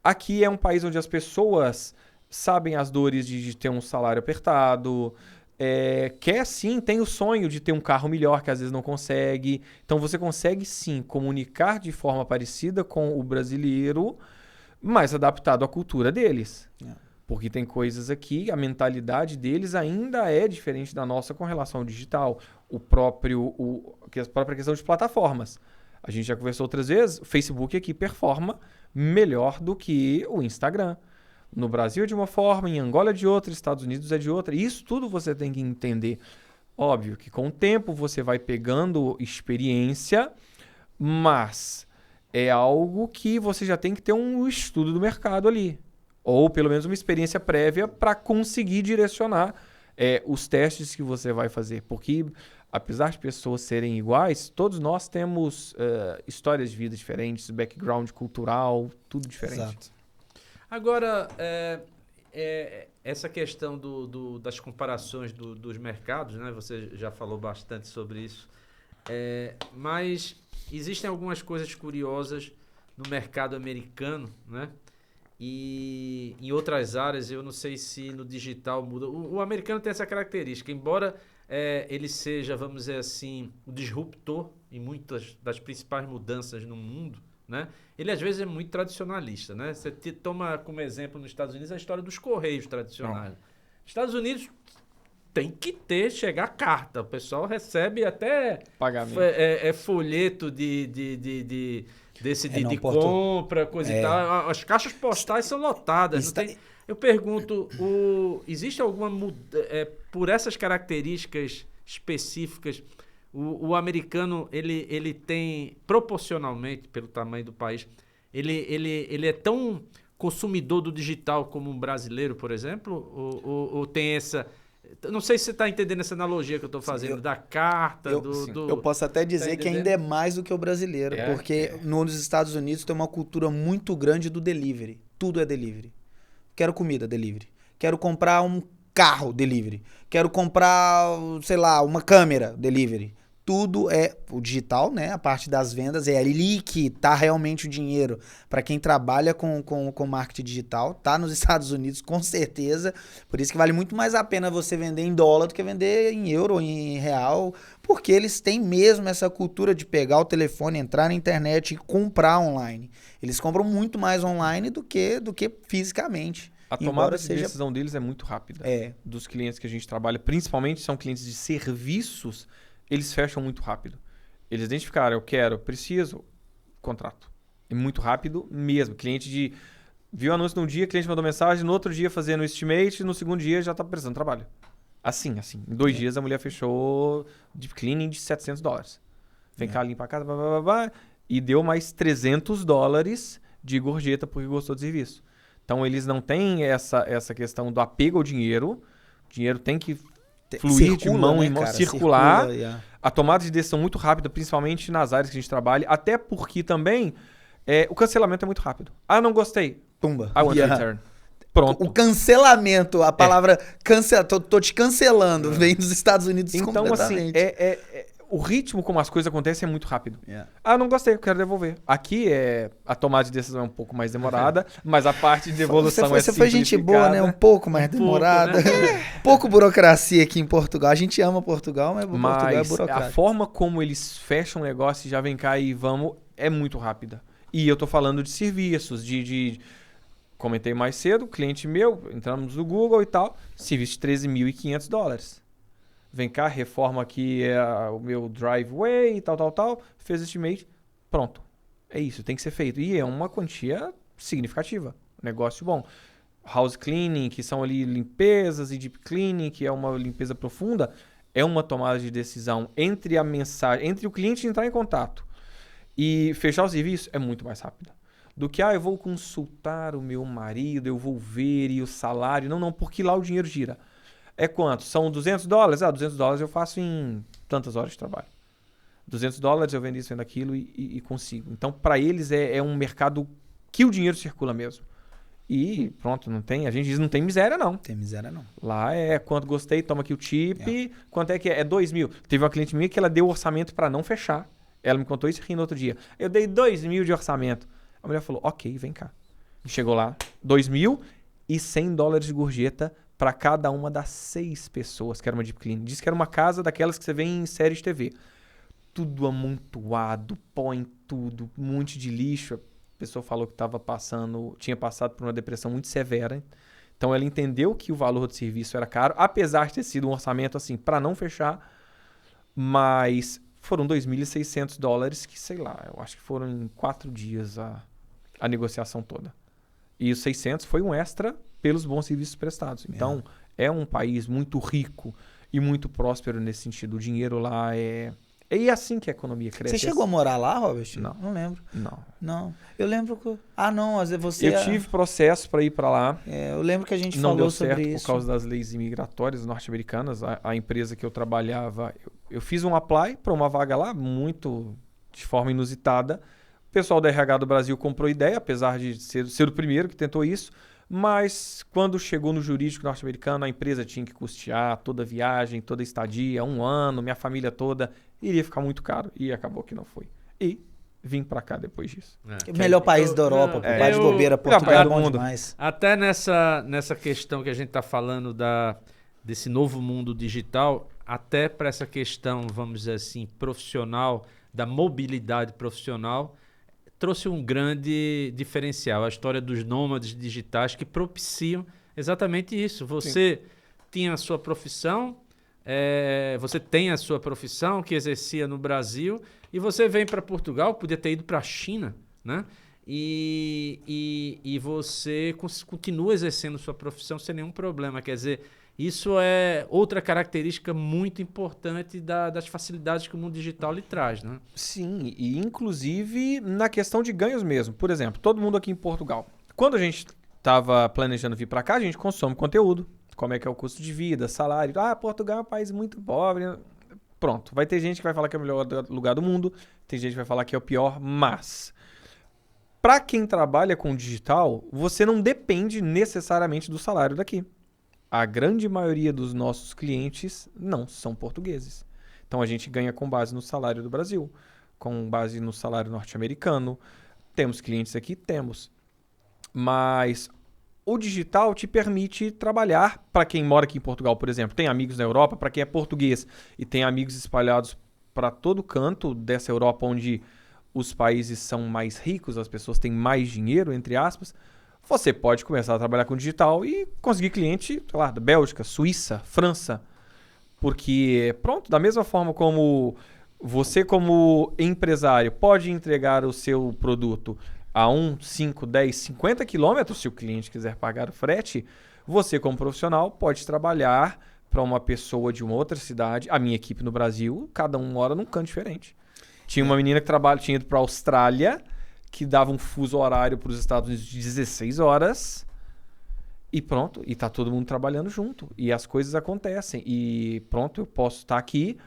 Speaker 1: Aqui é um país onde as pessoas sabem as dores de ter um salário apertado, quer sim, tem o sonho de ter um carro melhor que às vezes não consegue. Então você consegue sim comunicar de forma parecida com o brasileiro, mas adaptado à cultura deles. Porque tem coisas aqui, a mentalidade deles ainda é diferente da nossa com relação ao digital. A própria questão de plataformas. A gente já conversou outras vezes, o Facebook aqui performa melhor do que o Instagram. No Brasil é de uma forma, em Angola é de outra, Estados Unidos é de outra. Isso tudo você tem que entender. Óbvio que com o tempo você vai pegando experiência, mas é algo que você já tem que ter um estudo do mercado ali. Ou pelo menos uma experiência prévia para conseguir direcionar os testes que você vai fazer. Porque apesar de pessoas serem iguais, todos nós temos histórias de vida diferentes, background cultural, tudo diferente.
Speaker 3: Exato.
Speaker 2: Agora, essa questão das comparações dos mercados, né? Você já falou bastante sobre isso, mas existem algumas coisas curiosas no mercado americano, né? E em outras áreas, eu não sei se no digital muda. O americano tem essa característica, embora ele seja, vamos dizer assim, o disruptor em muitas das principais mudanças no mundo, né? Ele às vezes é muito tradicionalista, né? Você toma como exemplo nos Estados Unidos a história dos correios tradicionais. Nos Estados Unidos tem que chegar carta. O pessoal recebe até
Speaker 1: Pagamento.
Speaker 2: Folheto de compra, coisa e tal. As caixas postais são lotadas. Eu pergunto, existe alguma por essas características específicas, o americano ele tem, proporcionalmente, pelo tamanho do país, ele é tão consumidor do digital como um brasileiro, por exemplo? Ou tem essa... Não sei se você está entendendo essa analogia que eu estou fazendo, da carta,
Speaker 3: eu posso até dizer que ainda é mais do que o brasileiro, porque nos Estados Unidos tem uma cultura muito grande do delivery. Tudo é delivery. Quero comida, delivery. Quero comprar um carro, delivery. Quero comprar, sei lá, uma câmera, delivery. Tudo é o digital, né? A parte das vendas é ali que tá realmente o dinheiro. Para quem trabalha com marketing digital, tá nos Estados Unidos, com certeza. Por isso que vale muito mais a pena você vender em dólar do que vender em euro ou em real. Porque eles têm mesmo essa cultura de pegar o telefone, entrar na internet e comprar online. Eles compram muito mais online do que fisicamente.
Speaker 1: A tomada de decisão deles é muito rápida. Dos clientes que a gente trabalha, principalmente são clientes de serviços, eles fecham muito rápido. Eles identificaram, eu quero, preciso, contrato. É muito rápido mesmo. Cliente viu o anúncio num dia, cliente mandou mensagem, no outro dia fazendo o estimate, no segundo dia já está precisando de trabalho. Assim. Em 2 dias a mulher fechou deep cleaning de $700. Vem cá, limpa a casa, blá, blá, blá, blá, e deu mais $300 de gorjeta porque gostou do serviço. Então, eles não têm essa questão do apego ao dinheiro. O dinheiro tem que fluir de mão em mão, circular. A tomada de decisão muito rápida, principalmente nas áreas que a gente trabalha. Até porque também o cancelamento é muito rápido. Ah, não gostei.
Speaker 3: Pumba.
Speaker 1: I want to return. Pronto.
Speaker 3: O cancelamento, a palavra cancela, tô te cancelando, vem dos Estados Unidos
Speaker 1: então,
Speaker 3: completamente.
Speaker 1: assim, o ritmo como as coisas acontecem é muito rápido. Ah, não gostei, eu quero devolver. Aqui a tomada de decisão é um pouco mais demorada, mas a parte de devolução
Speaker 3: Você foi gente boa, né? Um pouco mais demorada. Pouco burocracia aqui em Portugal. A gente ama Portugal, mas Portugal é burocrático.
Speaker 1: A forma como eles fecham o negócio e já vem cá e vamos é muito rápida. E eu tô falando de serviços, comentei mais cedo, cliente meu, entramos no Google e tal, serviço de $13.500. Vem cá, reforma aqui o meu driveway e tal, fez estimate, pronto. É isso, tem que ser feito. E é uma quantia significativa, negócio bom. House cleaning, que são ali limpezas, e deep cleaning, que é uma limpeza profunda, é uma tomada de decisão entre a mensagem, entre o cliente entrar em contato e fechar o serviço, é muito mais rápida. Do que, eu vou consultar o meu marido, eu vou ver e o salário. Não, porque lá o dinheiro gira. É quanto? São $200? $200 eu faço em tantas horas de trabalho. $200 eu vendo isso, vendo aquilo e consigo. Então, para eles é um mercado que o dinheiro circula mesmo. E pronto, a gente diz, não tem miséria não.
Speaker 3: Tem miséria não.
Speaker 1: Lá é quanto gostei, toma aqui o tip. Quanto é que é? É 2.000. Teve uma cliente minha que ela deu orçamento para não fechar. Ela me contou isso rindo outro dia. Eu dei 2.000 de orçamento. A mulher falou, ok, vem cá. Chegou lá, 2.000 e $100 de gorjeta para cada uma das 6 pessoas, que era uma deep clean. Disse que era uma casa daquelas que você vê em séries de TV. Tudo amontoado, pó em tudo, um monte de lixo. A pessoa falou que tinha passado por uma depressão muito severa. Então ela entendeu que o valor do serviço era caro, apesar de ter sido um orçamento assim, para não fechar, mas foram $2.600 que, sei lá, eu acho que foram em 4 dias a negociação toda. E os 600 foi um extra pelos bons serviços prestados. Então, é um país muito rico e muito próspero nesse sentido. O dinheiro lá é assim que a economia cresce.
Speaker 3: Você chegou a morar lá, Robert?
Speaker 1: Não
Speaker 3: lembro.
Speaker 1: Não.
Speaker 3: Eu lembro que... não, às vezes você...
Speaker 1: Eu tive processo para ir para lá.
Speaker 3: Eu lembro que a gente
Speaker 1: não
Speaker 3: falou
Speaker 1: deu
Speaker 3: sobre
Speaker 1: certo
Speaker 3: isso.
Speaker 1: Por causa das leis imigratórias norte-americanas. A empresa que eu trabalhava, eu fiz um apply para uma vaga lá, muito de forma inusitada. O pessoal da RH do Brasil comprou ideia, apesar de ser o primeiro que tentou isso. Mas quando chegou no jurídico norte-americano, a empresa tinha que custear toda a viagem, toda a estadia, 1 ano, minha família toda. Iria ficar muito caro e acabou que não foi. E vim pra cá depois disso.
Speaker 3: O melhor país da Europa, de bobeira, Portugal é bom demais.
Speaker 2: Até nessa questão que a gente tá falando desse novo mundo digital, até para essa questão, vamos dizer assim, profissional, da mobilidade profissional, trouxe um grande diferencial. A história dos nômades digitais que propiciam exatamente isso. Você tinha a sua profissão, você tem a sua profissão que exercia no Brasil e você vem para Portugal, podia ter ido para a China, né? E você continua exercendo sua profissão sem nenhum problema. Quer dizer, isso é outra característica muito importante das facilidades que o mundo digital lhe traz, né?
Speaker 1: Sim, e inclusive na questão de ganhos mesmo. Por exemplo, todo mundo aqui em Portugal. Quando a gente estava planejando vir para cá, a gente consome conteúdo. Como é que é o custo de vida, salário. Portugal é um país muito pobre. Pronto, vai ter gente que vai falar que é o melhor lugar do mundo, tem gente que vai falar que é o pior, mas para quem trabalha com digital, você não depende necessariamente do salário daqui. A grande maioria dos nossos clientes não são portugueses. Então a gente ganha com base no salário do Brasil, com base no salário norte-americano. Temos clientes aqui? Temos. Mas o digital te permite trabalhar, para quem mora aqui em Portugal, por exemplo, tem amigos na Europa, para quem é português e tem amigos espalhados para todo canto dessa Europa, onde os países são mais ricos, as pessoas têm mais dinheiro, entre aspas, você pode começar a trabalhar com digital e conseguir cliente, sei lá, da Bélgica, Suíça, França. Porque, pronto, da mesma forma como você como empresário pode entregar o seu produto a 5, 10, 50 quilômetros, se o cliente quiser pagar o frete, você como profissional pode trabalhar para uma pessoa de uma outra cidade, a minha equipe no Brasil, cada um mora num canto diferente. Tinha uma menina que tinha ido para a Austrália, que dava um fuso horário para os Estados Unidos de 16 horas, e pronto, e tá todo mundo trabalhando junto, e as coisas acontecem, e pronto, eu posso estar aqui,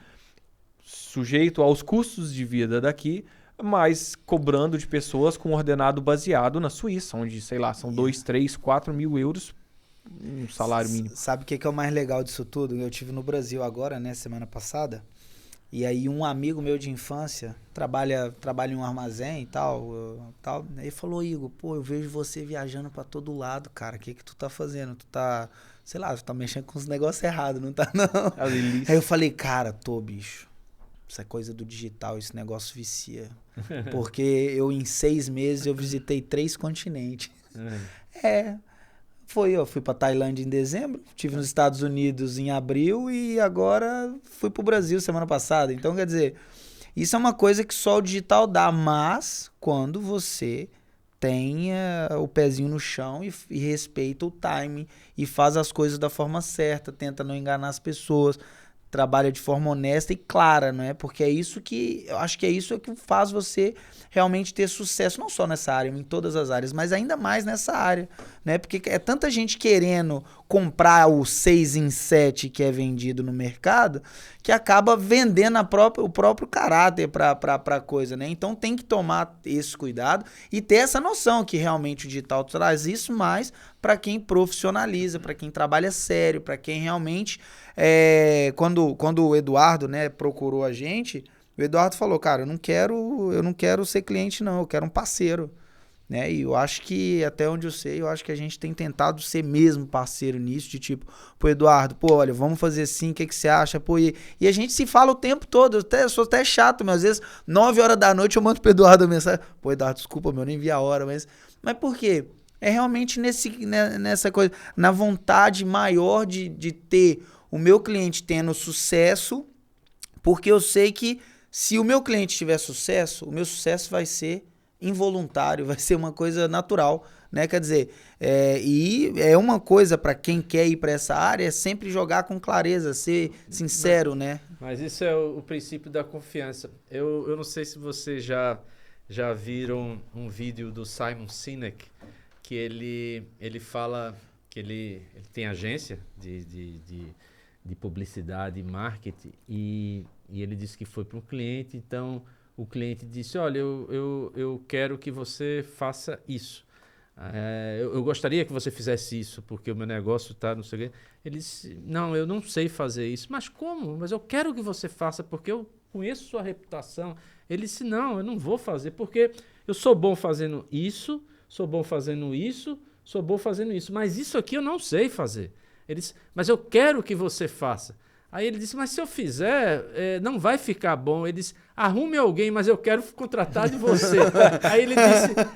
Speaker 1: sujeito aos custos de vida daqui, mas cobrando de pessoas com ordenado baseado na Suíça, onde, sei lá, são 2, 3, 4 mil euros um salário mínimo.
Speaker 3: Sabe o que é o mais legal disso tudo? Eu tive no Brasil agora, né, semana passada, e aí um amigo meu de infância trabalha em um armazém e tal, aí falou: Igor, pô, eu vejo você viajando pra todo lado, cara, o que tu tá fazendo? Tu tá, sei lá, tu tá mexendo com os negócios errados, não tá não? Aí eu falei: cara, bicho, essa coisa do digital, esse negócio vicia, porque eu em 6 meses eu visitei 3 continentes. Eu fui pra Tailândia em dezembro, estive nos Estados Unidos em abril e agora fui pro Brasil semana passada. Então, quer dizer, isso é uma coisa que só o digital dá, mas quando você tem o pezinho no chão e respeita o time e faz as coisas da forma certa, tenta não enganar as pessoas, trabalha de forma honesta e clara, não é? Porque é isso que, eu acho que é isso que faz você realmente ter sucesso, não só nessa área, em todas as áreas, mas ainda mais nessa área, né? Porque é tanta gente querendo comprar o 6 em 7 que é vendido no mercado, que acaba vendendo o próprio caráter pra coisa, né? Então tem que tomar esse cuidado e ter essa noção que realmente o digital traz isso mais para quem profissionaliza, para quem trabalha sério, para quem realmente... Quando o Eduardo, né, procurou a gente, o Eduardo falou: cara, eu não quero ser cliente não, eu quero um parceiro, né? E eu acho que, até onde eu sei, eu acho que a gente tem tentado ser mesmo parceiro nisso, de tipo, pô, Eduardo, pô, olha, vamos fazer assim, o que você acha? Pô, e a gente se fala o tempo todo, eu sou até chato, mas às vezes 9 horas da noite eu mando pro Eduardo uma mensagem: pô, Eduardo, desculpa, eu nem vi a hora, mas por quê? É realmente nessa coisa, na vontade maior de ter o meu cliente tendo sucesso, porque eu sei que se o meu cliente tiver sucesso, o meu sucesso vai ser involuntário, vai ser uma coisa natural, né? Quer dizer, e é uma coisa para quem quer ir para essa área, é sempre jogar com clareza, ser sincero, né?
Speaker 2: Mas isso é o princípio da confiança. Eu não sei se vocês já viram um vídeo do Simon Sinek, que ele fala que ele tem agência de publicidade e marketing, e ele disse que foi para um cliente, então o cliente disse: olha, eu quero que você faça isso. Eu gostaria que você fizesse isso, porque o meu negócio está não sei o quê. Ele disse: não, eu não sei fazer isso. Mas como? Mas eu quero que você faça, porque eu conheço sua reputação. Ele disse: não, eu não vou fazer, porque eu sou bom fazendo isso, sou bom fazendo isso, sou bom fazendo isso, mas isso aqui eu não sei fazer. Ele disse: mas eu quero que você faça. Aí ele disse: mas se eu fizer, não vai ficar bom. Ele disse: arrume alguém, mas eu quero contratar de você. Aí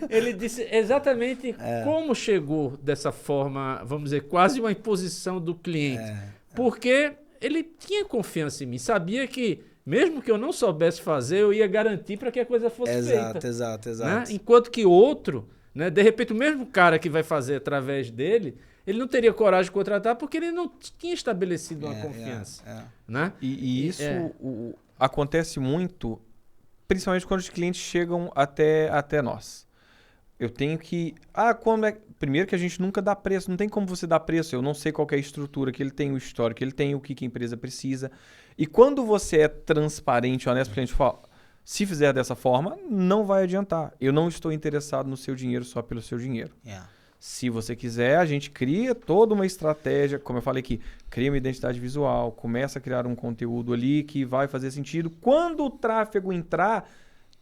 Speaker 2: ele disse exatamente como chegou dessa forma, vamos dizer, quase uma imposição do cliente. Porque ele tinha confiança em mim, sabia que mesmo que eu não soubesse fazer, eu ia garantir para que a coisa fosse feita. Exato. Né? Enquanto que outro, né, de repente o mesmo cara que vai fazer através dele, ele não teria coragem de contratar porque ele não tinha estabelecido uma confiança. Né?
Speaker 1: E isso acontece muito, principalmente quando os clientes chegam até nós. Eu tenho que... Primeiro que a gente nunca dá preço, não tem como você dar preço. Eu não sei qual que é a estrutura que ele tem, o histórico que ele tem, o que a empresa precisa. E quando você é transparente, honesto, o cliente fala: se fizer dessa forma, não vai adiantar. Eu não estou interessado no seu dinheiro só pelo seu dinheiro. Se você quiser, a gente cria toda uma estratégia, como eu falei aqui, cria uma identidade visual, começa a criar um conteúdo ali que vai fazer sentido. Quando o tráfego entrar,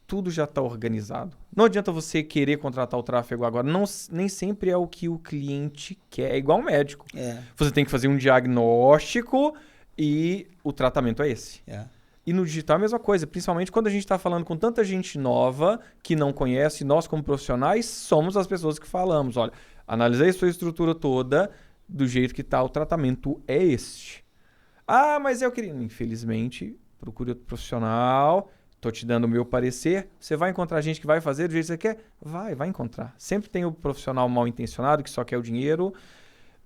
Speaker 1: tudo já está organizado. Não adianta você querer contratar o tráfego agora. Nem sempre é o que o cliente quer. É igual um médico. Você tem que fazer um diagnóstico e o tratamento é esse. E no digital é a mesma coisa, principalmente quando a gente está falando com tanta gente nova que não conhece, nós como profissionais somos as pessoas que falamos: olha, analisei a sua estrutura toda, do jeito que está, o tratamento é este. Mas eu queria... Infelizmente, procure outro profissional, estou te dando o meu parecer, você vai encontrar gente que vai fazer do jeito que você quer? Vai encontrar. Sempre tem o profissional mal intencionado que só quer o dinheiro,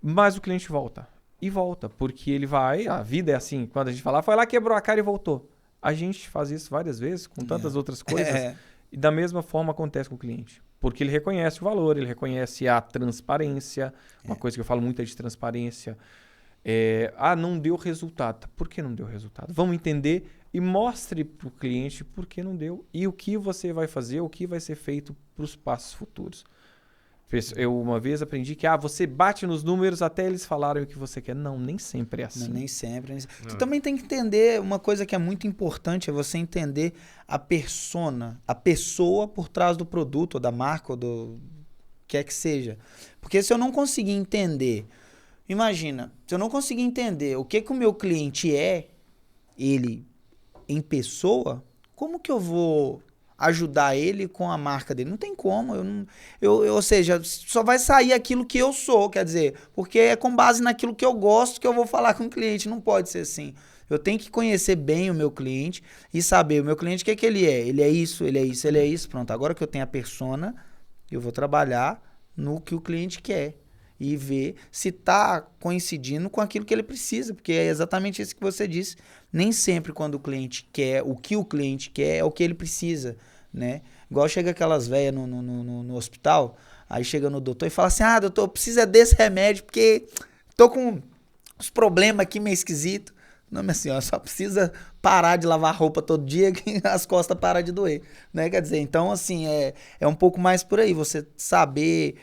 Speaker 1: mas o cliente volta. e volta. Porque ele vai, a vida é assim, quando a gente fala, foi lá, quebrou a cara e voltou. A gente faz isso várias vezes, com tantas outras coisas, e da mesma forma acontece com o cliente. Porque ele reconhece o valor, ele reconhece a transparência, uma coisa que eu falo muito é de transparência. Não deu resultado. Por que não deu resultado? Vamos entender e mostre para o cliente por que não deu e o que você vai fazer, o que vai ser feito para os passos futuros. Eu uma vez aprendi que você bate nos números até eles falarem o que você quer. Não, nem sempre é assim.
Speaker 3: Não, nem sempre. Tu também tem que entender uma coisa que é muito importante, é você entender a persona, a pessoa por trás do produto, ou da marca, ou do quer que seja. Porque se eu não conseguir entender, imagina, se eu não conseguir entender o que o meu cliente é, ele em pessoa, como que eu vou ajudar ele com a marca dele? Não tem como. Ou seja, só vai sair aquilo que eu sou, quer dizer, porque é com base naquilo que eu gosto que eu vou falar com o cliente. Não pode ser assim. Eu tenho que conhecer bem o meu cliente e saber o meu cliente o que ele é. Ele é isso, ele é isso, ele é isso. Pronto, agora que eu tenho a persona, eu vou trabalhar no que o cliente quer e ver se está coincidindo com aquilo que ele precisa, porque é exatamente isso que você disse. Nem sempre quando o cliente quer, o que o cliente quer é o que ele precisa, né? Igual chega aquelas velhas no hospital, aí chega no doutor e fala assim, doutor, eu preciso desse remédio porque tô com uns problemas aqui meio esquisito. Não, minha senhora, só precisa parar de lavar roupa todo dia que as costas param de doer, né? Quer dizer, então assim, é um pouco mais por aí, você saber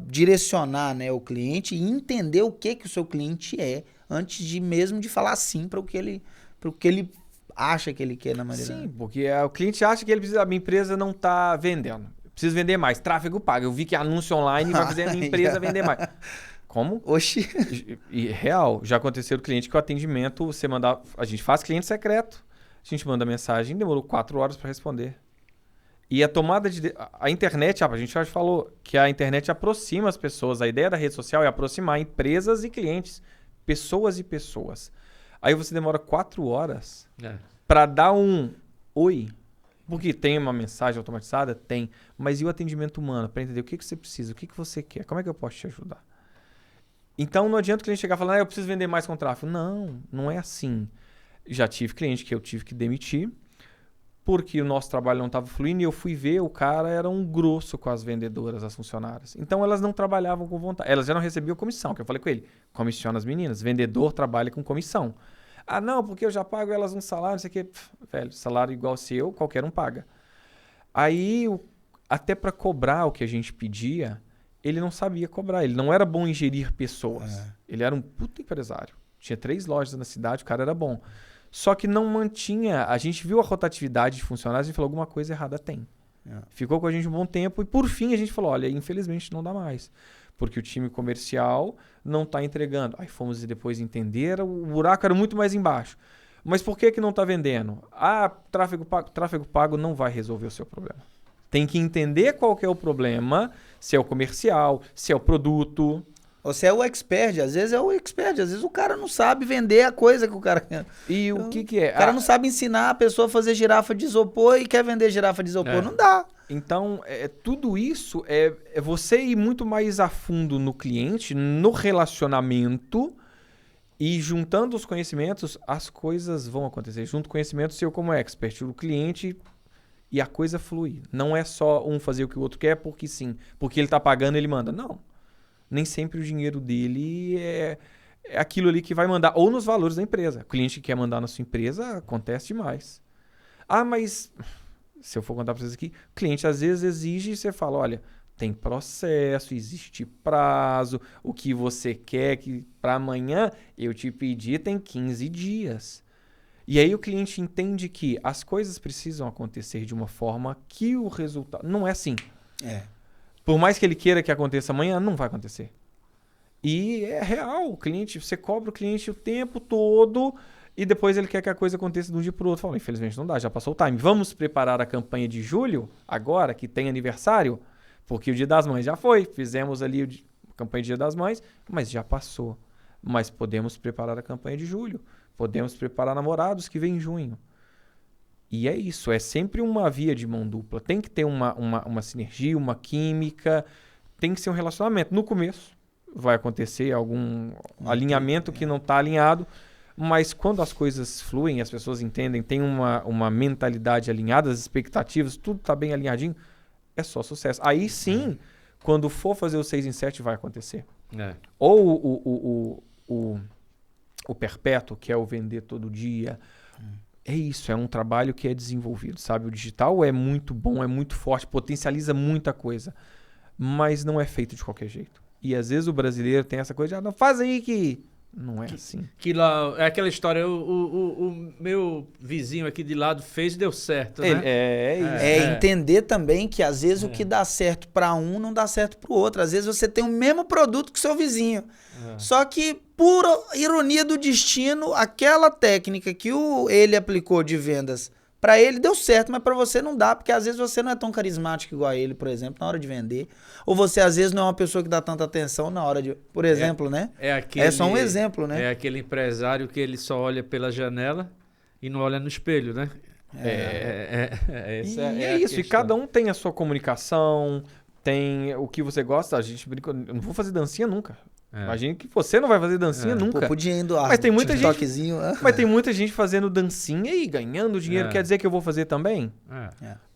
Speaker 3: direcionar, né, o cliente e entender o que o seu cliente é, antes de mesmo de falar sim para o que ele acha que ele quer na maneira.
Speaker 1: Sim, porque o cliente acha que ele precisa, a minha empresa não está vendendo. Preciso vender mais, tráfego pago. Eu vi que anúncio online vai fazer a minha empresa vender mais. Como?
Speaker 3: Oxi.
Speaker 1: E real, já aconteceu o cliente que o atendimento, você mandar, a gente faz cliente secreto, a gente manda mensagem, demorou 4 horas para responder. E a tomada de... A internet, a gente já falou que a internet aproxima as pessoas. A ideia da rede social é aproximar empresas e clientes. Pessoas e pessoas. Aí você demora 4 horas para dar um oi. Porque tem uma mensagem automatizada? Tem. Mas e o atendimento humano? Para entender o que você precisa, o que você quer, como é que eu posso te ajudar? Então não adianta o cliente chegar e falar, eu preciso vender mais com tráfego. Não, não é assim. Já tive cliente que eu tive que demitir porque o nosso trabalho não estava fluindo e eu fui ver, o cara era um grosso com as vendedoras, as funcionárias. Então elas não trabalhavam com vontade. Elas já não recebiam comissão, que eu falei com ele. Comissiona as meninas. Vendedor trabalha com comissão. Não, porque eu já pago elas um salário, não sei o quê. Velho, salário igual ao seu, qualquer um paga. Aí, até para cobrar o que a gente pedia, ele não sabia cobrar. Ele não era bom em gerir pessoas. Ele era um puta empresário. Tinha 3 lojas na cidade, o cara era bom. Só que não mantinha... A gente viu a rotatividade de funcionários e falou, alguma coisa errada tem. Ficou com a gente um bom tempo e por fim a gente falou, olha, infelizmente não dá mais. Porque o time comercial não está entregando. Aí fomos depois entender, o buraco era muito mais embaixo. Mas por que não está vendendo? Tráfego pago não vai resolver o seu problema. Tem que entender qual que é o problema, se é o comercial, se é o produto...
Speaker 3: Você é o expert, às vezes é o expert, às vezes o cara não sabe vender a coisa que o cara quer.
Speaker 1: E o que é?
Speaker 3: O cara não sabe ensinar a pessoa a fazer girafa de isopor e quer vender girafa de isopor, não dá.
Speaker 1: Então, tudo isso é você ir muito mais a fundo no cliente, no relacionamento e juntando os conhecimentos, as coisas vão acontecer. Junto conhecimento seu como expert, o cliente e a coisa flui. Não é só um fazer o que o outro quer porque sim, porque ele está pagando, ele manda. Não. Nem sempre o dinheiro dele é aquilo ali que vai mandar. Ou nos valores da empresa. O cliente que quer mandar na sua empresa, acontece demais. Mas se eu for contar para vocês aqui, o cliente às vezes exige e você fala, olha, tem processo, existe prazo, o que você quer que para amanhã eu te pedi tem 15 dias. E aí o cliente entende que as coisas precisam acontecer de uma forma que o resultado... Não é assim. Por mais que ele queira que aconteça amanhã, não vai acontecer. E é real. O cliente, você cobra o cliente o tempo todo e depois ele quer que a coisa aconteça de um dia para o outro. Fala, infelizmente não dá, já passou o time. Vamos preparar a campanha de julho, agora que tem aniversário, porque o Dia das Mães já foi. Fizemos ali a campanha de Dia das Mães, mas já passou. Mas podemos preparar a campanha de julho. Podemos preparar namorados que vem em junho. E é isso, é sempre uma via de mão dupla. Tem que ter uma sinergia, uma química, tem que ser um relacionamento. No começo, vai acontecer algum alinhamento que não está alinhado, mas quando as coisas fluem, as pessoas entendem, tem uma mentalidade alinhada, as expectativas, tudo está bem alinhadinho, é só sucesso. Aí sim, quando for fazer o 6 em 7, vai acontecer. Ou o perpétuo, que é o vender todo dia. É isso, é um trabalho que é desenvolvido, sabe? O digital é muito bom, é muito forte, potencializa muita coisa, mas não é feito de qualquer jeito. E às vezes o brasileiro tem essa coisa de, não faz aí que... Não é assim.
Speaker 2: Que lá, é aquela história, o meu vizinho aqui de lado fez e deu certo, né?
Speaker 3: É isso. Entender também que às vezes o que dá certo para um não dá certo para o outro. Às vezes você tem o mesmo produto que seu vizinho. Só que, por ironia do destino, aquela técnica que ele aplicou de vendas, para ele deu certo, mas para você não dá, porque às vezes você não é tão carismático igual a ele, por exemplo, na hora de vender. Ou você às vezes não é uma pessoa que dá tanta atenção na hora de, por exemplo, né? É só um exemplo, né?
Speaker 2: É aquele empresário que ele só olha pela janela e não olha no espelho, né?
Speaker 1: É isso, e cada um tem a sua comunicação, tem o que você gosta. A gente brinca, eu não vou fazer dancinha nunca. Imagina que você não vai fazer dancinha nunca.
Speaker 3: Pô, podia ir indo
Speaker 1: mas tem muita
Speaker 3: TikTokzinho.
Speaker 1: Mas tem muita gente fazendo dancinha e ganhando dinheiro. Quer dizer que eu vou fazer também?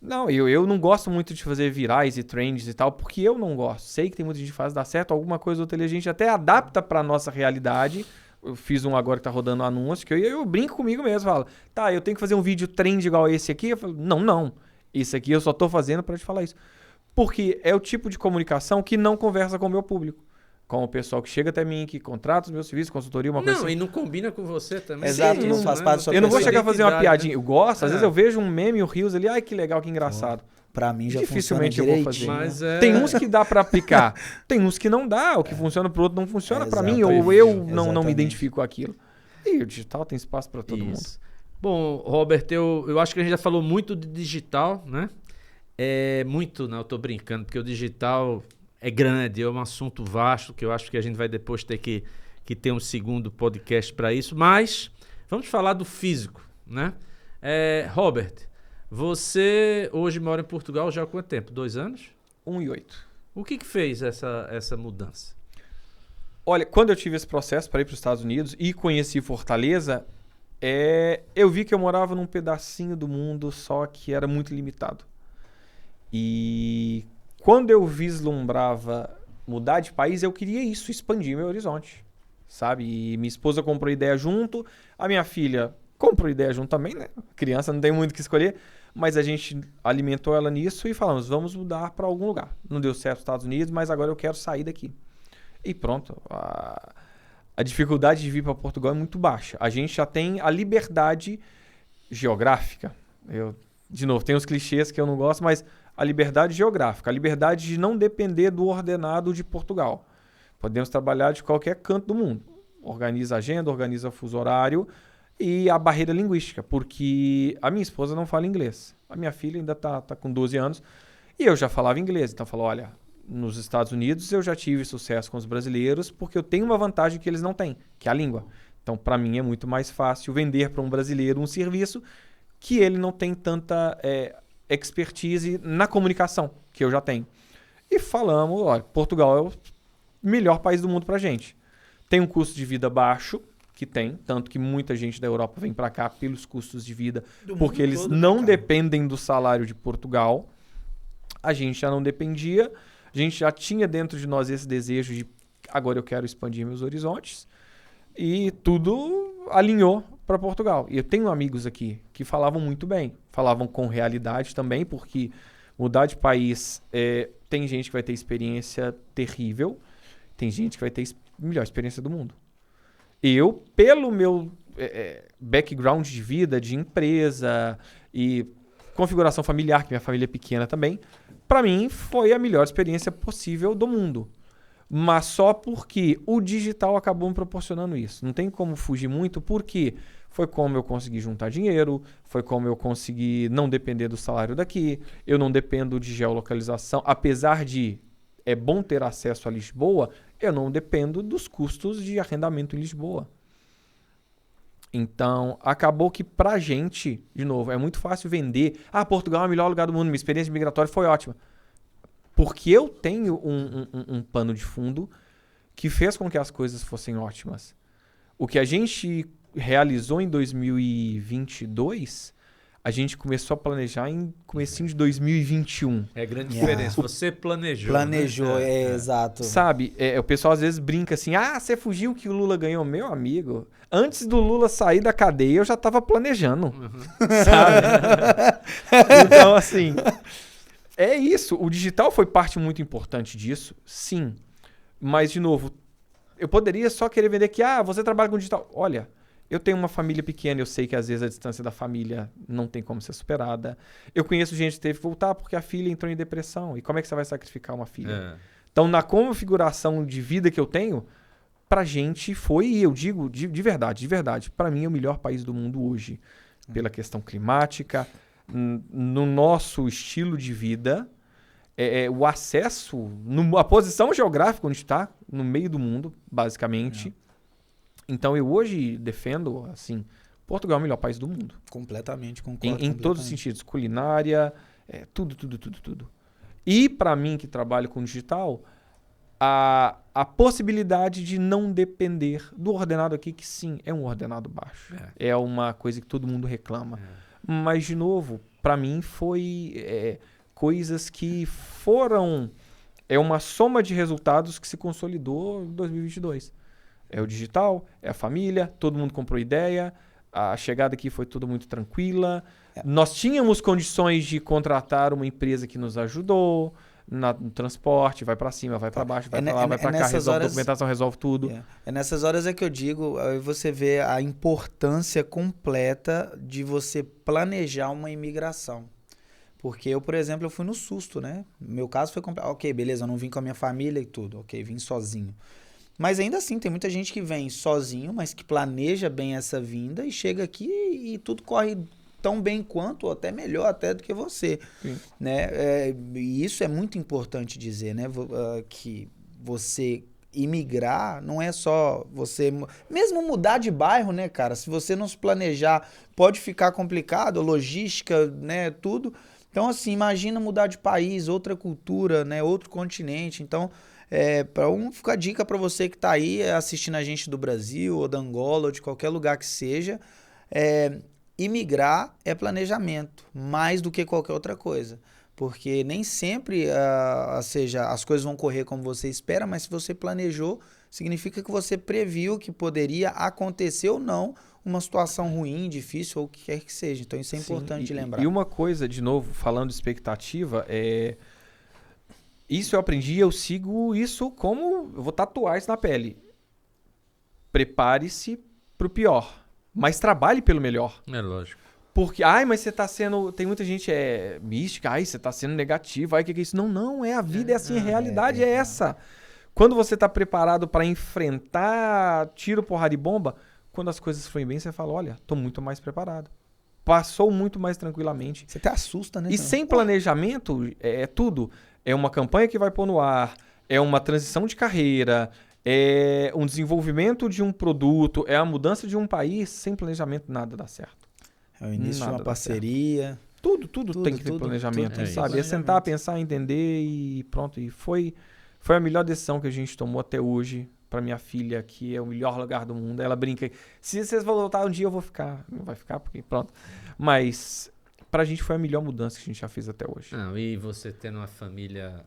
Speaker 1: Não, eu não gosto muito de fazer virais e trends e tal, porque eu não gosto. Sei que tem muita gente que faz dar certo, alguma coisa ou outra ali a gente até adapta pra nossa realidade. Eu fiz um agora que tá rodando anúncio, que eu brinco comigo mesmo, falo, tá, eu tenho que fazer um vídeo trend igual esse aqui? Eu falo, não. Esse aqui eu só tô fazendo pra te falar isso. Porque é o tipo de comunicação que não conversa com o meu público. Com o pessoal que chega até mim, que contrata os meus serviços, consultoria, uma coisa assim.
Speaker 2: Não, e não combina com você também.
Speaker 3: Exato, não faz parte da sua
Speaker 1: Eu não vou chegar a fazer uma piadinha.
Speaker 2: Né?
Speaker 1: Eu gosto, às vezes eu vejo um meme, o Reels ali, ai que legal, que engraçado.
Speaker 3: Pra mim já
Speaker 1: dificilmente
Speaker 3: funciona
Speaker 1: eu vou fazer.
Speaker 2: Mas
Speaker 1: Tem uns que dá pra aplicar, tem uns que não dá, o que funciona pro outro não funciona pra mim, ou eu não me identifico com aquilo. E o digital tem espaço pra todo mundo.
Speaker 2: Bom, Robert, eu acho que a gente já falou muito de digital, né? Não, eu tô brincando, porque o digital é grande, é um assunto vasto, que eu acho que a gente vai depois ter que ter um segundo podcast para isso, mas vamos falar do físico, né? Robert, você hoje mora em Portugal já há quanto tempo? 2 anos?
Speaker 1: 1 e 8.
Speaker 2: O que fez essa mudança?
Speaker 1: Olha, quando eu tive esse processo para ir para os Estados Unidos e conheci Fortaleza, eu vi que eu morava num pedacinho do mundo, só que era muito limitado. E quando eu vislumbrava mudar de país, eu queria isso, expandir meu horizonte, sabe? E minha esposa comprou ideia junto, a minha filha comprou ideia junto também, né? Criança não tem muito o que escolher, mas a gente alimentou ela nisso e falamos, vamos mudar para algum lugar. Não deu certo nos Estados Unidos, mas agora eu quero sair daqui. E pronto, a dificuldade de vir para Portugal é muito baixa. A gente já tem a liberdade geográfica. De novo, tem os clichês que eu não gosto, mas a liberdade geográfica, a liberdade de não depender do ordenado de Portugal. Podemos trabalhar de qualquer canto do mundo. Organiza a agenda, organiza fuso horário e a barreira linguística, porque a minha esposa não fala inglês. A minha filha ainda tá com 12 anos e eu já falava inglês. Então falou, olha, nos Estados Unidos eu já tive sucesso com os brasileiros porque eu tenho uma vantagem que eles não têm, que é a língua. Então para mim é muito mais fácil vender para um brasileiro um serviço que ele não tem tanta expertise na comunicação que eu já tenho. E falamos, olha, Portugal é o melhor país do mundo pra gente. Tem um custo de vida baixo, que tem, tanto que muita gente da Europa vem para cá pelos custos de vida, porque eles não dependem do salário de Portugal. A gente já não dependia, a gente já tinha dentro de nós esse desejo de agora eu quero expandir meus horizontes e tudo alinhou para Portugal. E eu tenho amigos aqui que falavam muito bem, falavam com realidade também, porque mudar de país, tem gente que vai ter experiência terrível, tem gente que vai ter a melhor experiência do mundo. Eu, pelo meu background de vida, de empresa e configuração familiar, que minha família é pequena também, para mim foi a melhor experiência possível do mundo. Mas só porque o digital acabou me proporcionando isso. Não tem como fugir muito, porque foi como eu consegui juntar dinheiro, foi como eu consegui não depender do salário daqui, eu não dependo de geolocalização, apesar de é bom ter acesso a Lisboa, eu não dependo dos custos de arrendamento em Lisboa. Então, acabou que pra gente, de novo, é muito fácil vender. Portugal é o melhor lugar do mundo, minha experiência migratória foi ótima. Porque eu tenho um pano de fundo que fez com que as coisas fossem ótimas. O que a gente realizou em 2022, a gente começou a planejar em comecinho de 2021.
Speaker 2: É a grande diferença. Você planejou.
Speaker 3: Planejou,
Speaker 2: né?
Speaker 3: exato.
Speaker 1: Sabe, o pessoal às vezes brinca assim, você fugiu que o Lula ganhou. Meu amigo, antes do Lula sair da cadeia, eu já tava planejando, sabe? Então, assim, é isso. O digital foi parte muito importante disso, sim. Mas, de novo, eu poderia só querer vender que, você trabalha com digital. Olha, eu tenho uma família pequena, eu sei que às vezes a distância da família não tem como ser superada. Eu conheço gente que teve que voltar porque a filha entrou em depressão. E como é que você vai sacrificar uma filha? Então, na configuração de vida que eu tenho, pra gente foi, e eu digo de verdade, pra mim é o melhor país do mundo hoje. Pela questão climática, no nosso estilo de vida, o acesso, a posição geográfica onde está, no meio do mundo, basicamente. Então, eu hoje defendo, assim, Portugal é o melhor país do mundo.
Speaker 3: Completamente, concordo.
Speaker 1: Em todos os sentidos. Culinária, tudo. E, para mim, que trabalho com digital, a possibilidade de não depender do ordenado aqui, que sim, é um ordenado baixo. É uma coisa que todo mundo reclama. Mas, de novo, para mim foi coisas que foram... É uma soma de resultados que se consolidou em 2022. É o digital, é a família, todo mundo comprou ideia, a chegada aqui foi tudo muito tranquila. Nós tínhamos condições de contratar uma empresa que nos ajudou no transporte, vai para cima, vai para baixo, vai para lá, vai para cá, resolve documentação, resolve tudo.
Speaker 3: É nessas horas que eu digo, aí você vê a importância completa de você planejar uma imigração. Porque eu, por exemplo, eu fui no susto, né? Meu caso foi ok, beleza, eu não vim com a minha família e tudo, ok, vim sozinho. Mas ainda assim, tem muita gente que vem sozinho, mas que planeja bem essa vinda e chega aqui e tudo corre tão bem quanto, ou até melhor até do que você. Né? E isso é muito importante dizer, né? Que você imigrar não é só você... Mesmo mudar de bairro, né, cara? Se você não se planejar, pode ficar complicado, logística, né, tudo. Então, assim, imagina mudar de país, outra cultura, né, outro continente. Então... fica a dica para você que está aí assistindo a gente do Brasil ou da Angola ou de qualquer lugar que seja, imigrar é planejamento, mais do que qualquer outra coisa. Porque nem sempre as coisas vão correr como você espera, mas se você planejou, significa que você previu que poderia acontecer ou não uma situação ruim, difícil ou o que quer que seja. Então isso é importante lembrar.
Speaker 1: E uma coisa, de novo, falando de expectativa, isso eu aprendi, eu sigo isso como... Eu vou tatuar isso na pele. Prepare-se pro pior, mas trabalhe pelo melhor.
Speaker 2: É lógico.
Speaker 1: Porque, mas você tá sendo... Tem muita gente mística, você tá sendo negativo, o que é isso? Não, a vida é assim, a realidade é essa. Quando você tá preparado para enfrentar tiro, porrada e bomba, quando as coisas forem bem, você fala, olha, tô muito mais preparado. Passou muito mais tranquilamente.
Speaker 3: Você até assusta, né?
Speaker 1: E sem planejamento, é tudo... É uma campanha que vai pôr no ar, é uma transição de carreira, é um desenvolvimento de um produto, é a mudança de um país. Sem planejamento, nada dá certo.
Speaker 3: É o início de uma parceria.
Speaker 1: Tudo tem que ter planejamento, sabe? É sentar, pensar, entender e pronto. E foi a melhor decisão que a gente tomou até hoje para minha filha, que é o melhor lugar do mundo. Ela brinca, se vocês voltar um dia eu vou ficar. Não vai ficar, porque pronto. Mas... Pra gente foi a melhor mudança que a gente já fez até hoje.
Speaker 2: E você tendo a família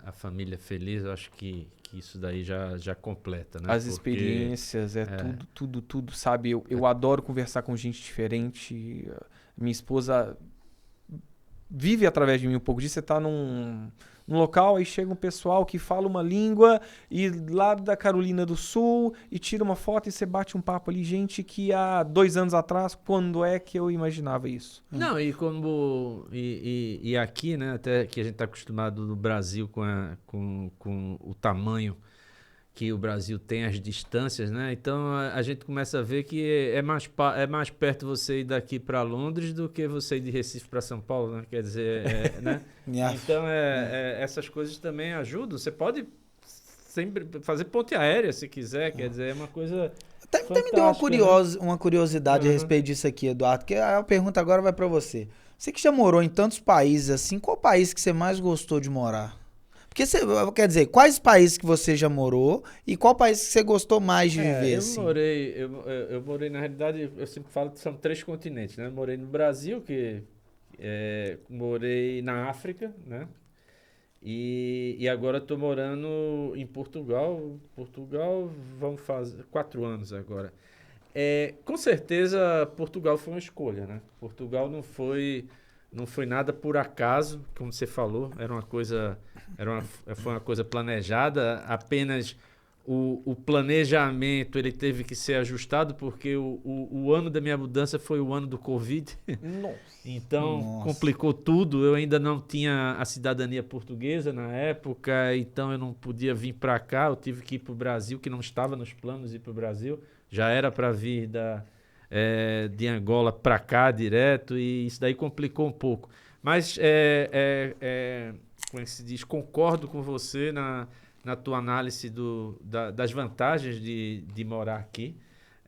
Speaker 2: feliz, eu acho que isso daí já completa, né?
Speaker 1: As experiências, tudo, sabe? Eu adoro conversar com gente diferente. Minha esposa vive através de mim um pouco disso. Você tá num local, aí chega um pessoal que fala uma língua e lá da Carolina do Sul e tira uma foto e você bate um papo ali. Gente que há 2 anos atrás, quando é que eu imaginava isso?
Speaker 2: Não, e aqui, né, até que a gente está acostumado no Brasil com o tamanho que o Brasil tem, as distâncias, né? Então a gente começa a ver que é mais perto você ir daqui para Londres do que você ir de Recife para São Paulo, né? Quer dizer, né? Então essas coisas também ajudam. Você pode sempre fazer ponte aérea se quiser, quer dizer, é uma coisa...
Speaker 3: Até me deu uma curiosidade a respeito disso aqui, Eduardo, que a pergunta agora vai para você. Você que já morou em tantos países assim, qual país que você mais gostou de morar? Porque quer dizer, quais países que você já morou e qual país que você gostou mais de viver? Assim?
Speaker 2: Eu morei, na realidade, eu sempre falo que são 3 continentes, né? Morei no Brasil, morei na África, né? E agora estou morando em Portugal. Portugal, vamos fazer 4 anos agora. Com certeza, Portugal foi uma escolha, né? Portugal não foi nada por acaso, como você falou. Foi uma coisa planejada. Apenas o planejamento ele teve que ser ajustado porque o ano da minha mudança foi o ano do Covid.
Speaker 1: Nossa.
Speaker 2: Então complicou tudo. Eu ainda não tinha a cidadania portuguesa na época, então eu não podia vir para cá. Eu tive que ir para o Brasil, que não estava nos planos de ir para o Brasil. Já era para vir de Angola para cá direto e isso daí complicou um pouco. Mas, como é que se diz? Concordo com você na tua análise das vantagens de morar aqui.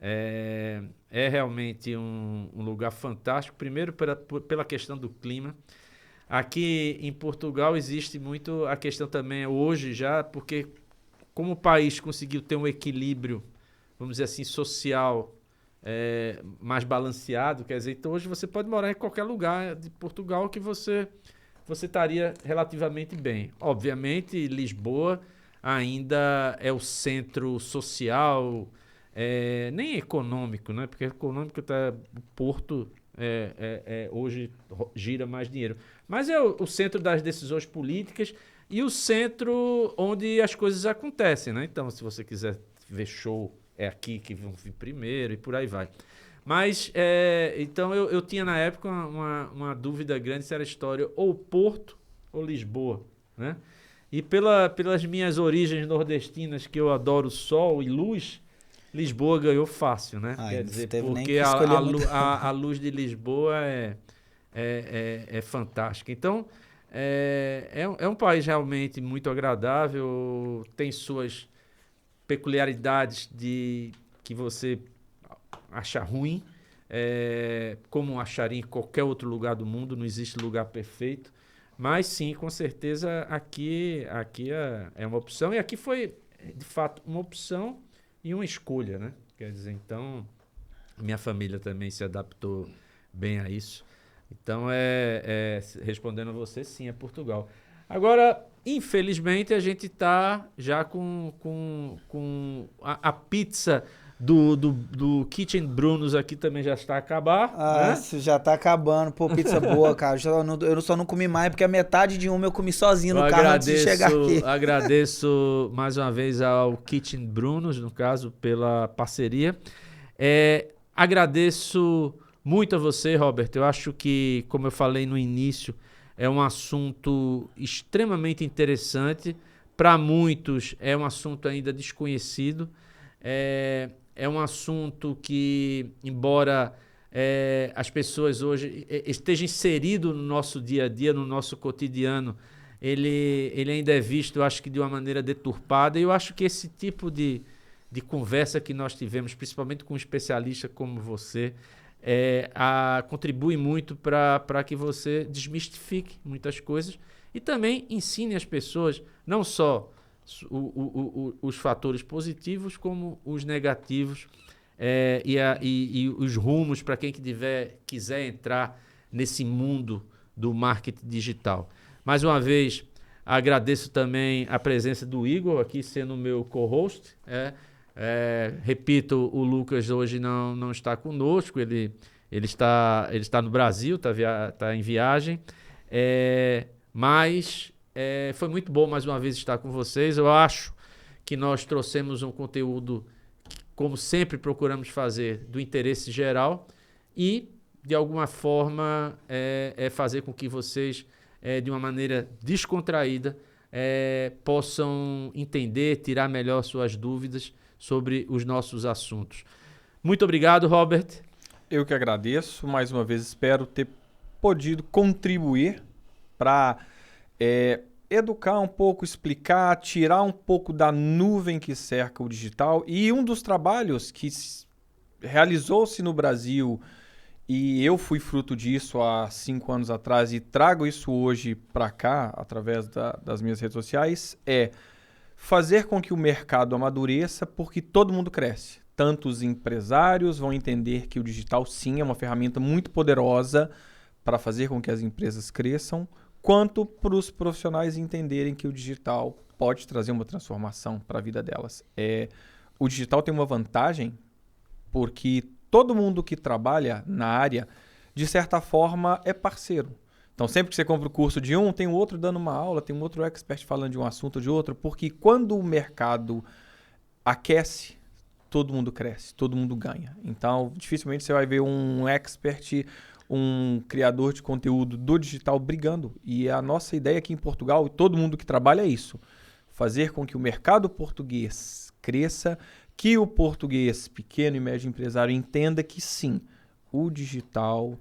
Speaker 2: É realmente um lugar fantástico. Primeiro, pela questão do clima. Aqui em Portugal existe muito a questão também hoje já, porque como o país conseguiu ter um equilíbrio, vamos dizer assim, social mais balanceado, quer dizer, então hoje você pode morar em qualquer lugar de Portugal que você estaria relativamente bem. Obviamente, Lisboa ainda é o centro social, nem econômico, né? Porque econômico o Porto hoje gira mais dinheiro. Mas é o centro das decisões políticas e o centro onde as coisas acontecem, né? Então, se você quiser ver show, é aqui que vão vir primeiro e por aí vai. Mas, então, eu tinha na época uma dúvida grande se era história ou Porto ou Lisboa, né? E pelas minhas origens nordestinas, que eu adoro sol e luz, Lisboa ganhou fácil, né? Quer dizer, porque a luz de Lisboa é fantástica. Então, é um país realmente muito agradável, tem suas peculiaridades que você acha ruim, como acharia em qualquer outro lugar do mundo, não existe lugar perfeito. Mas sim, com certeza aqui é uma opção. E aqui foi, de fato, uma opção e uma escolha, né? Quer dizer, então, minha família também se adaptou bem a isso. Então, respondendo a você, sim, é Portugal. Agora, infelizmente, a gente está já com a pizza do Kitchen Brunos aqui também já está a acabar.
Speaker 3: Ah,
Speaker 2: né?
Speaker 3: isso já tá acabando. Pô, pizza boa, cara. Eu só não comi mais porque a metade de uma eu comi sozinho no carro antes de chegar aqui.
Speaker 2: Agradeço mais uma vez ao Kitchen Brunos, no caso, pela parceria. Agradeço muito a você, Robert. Eu acho que, como eu falei no início, é um assunto extremamente interessante. Para muitos, é um assunto ainda desconhecido. É um assunto que, embora as pessoas hoje estejam inseridas no nosso dia a dia, no nosso cotidiano, ele ainda é visto, eu acho que de uma maneira deturpada. E eu acho que esse tipo de conversa que nós tivemos, principalmente com um especialista como você, contribui muito para que você desmistifique muitas coisas e também ensine as pessoas não só os fatores positivos como os negativos e os rumos para quem quiser entrar nesse mundo do marketing digital. Mais uma vez, agradeço também a presença do Igor aqui sendo o meu co-host. Repito, o Lucas hoje não está conosco, ele está no Brasil, está em viagem, mas foi muito bom mais uma vez estar com vocês. Eu acho que nós trouxemos um conteúdo, como sempre procuramos fazer, do interesse geral e, de alguma forma, fazer com que vocês, de uma maneira descontraída, possam entender, tirar melhor suas dúvidas sobre os nossos assuntos. Muito obrigado, Robert.
Speaker 1: Eu que agradeço. Mais uma vez, espero ter podido contribuir para educar um pouco, explicar, tirar um pouco da nuvem que cerca o digital. E um dos trabalhos que realizou-se no Brasil e eu fui fruto disso há 5 anos atrás e trago isso hoje para cá, através das minhas redes sociais, é fazer com que o mercado amadureça, porque todo mundo cresce. Tanto os empresários vão entender que o digital, sim, é uma ferramenta muito poderosa para fazer com que as empresas cresçam, quanto para os profissionais entenderem que o digital pode trazer uma transformação para a vida delas. O digital tem uma vantagem porque todo mundo que trabalha na área, de certa forma, é parceiro. Então, sempre que você compra o curso de um, tem um outro dando uma aula, tem um outro expert falando de um assunto de outro, porque quando o mercado aquece, todo mundo cresce, todo mundo ganha. Então, dificilmente você vai ver um expert, um criador de conteúdo do digital brigando. E a nossa ideia aqui em Portugal, e todo mundo que trabalha é isso, fazer com que o mercado português cresça, que o português pequeno e médio empresário entenda que sim, o digital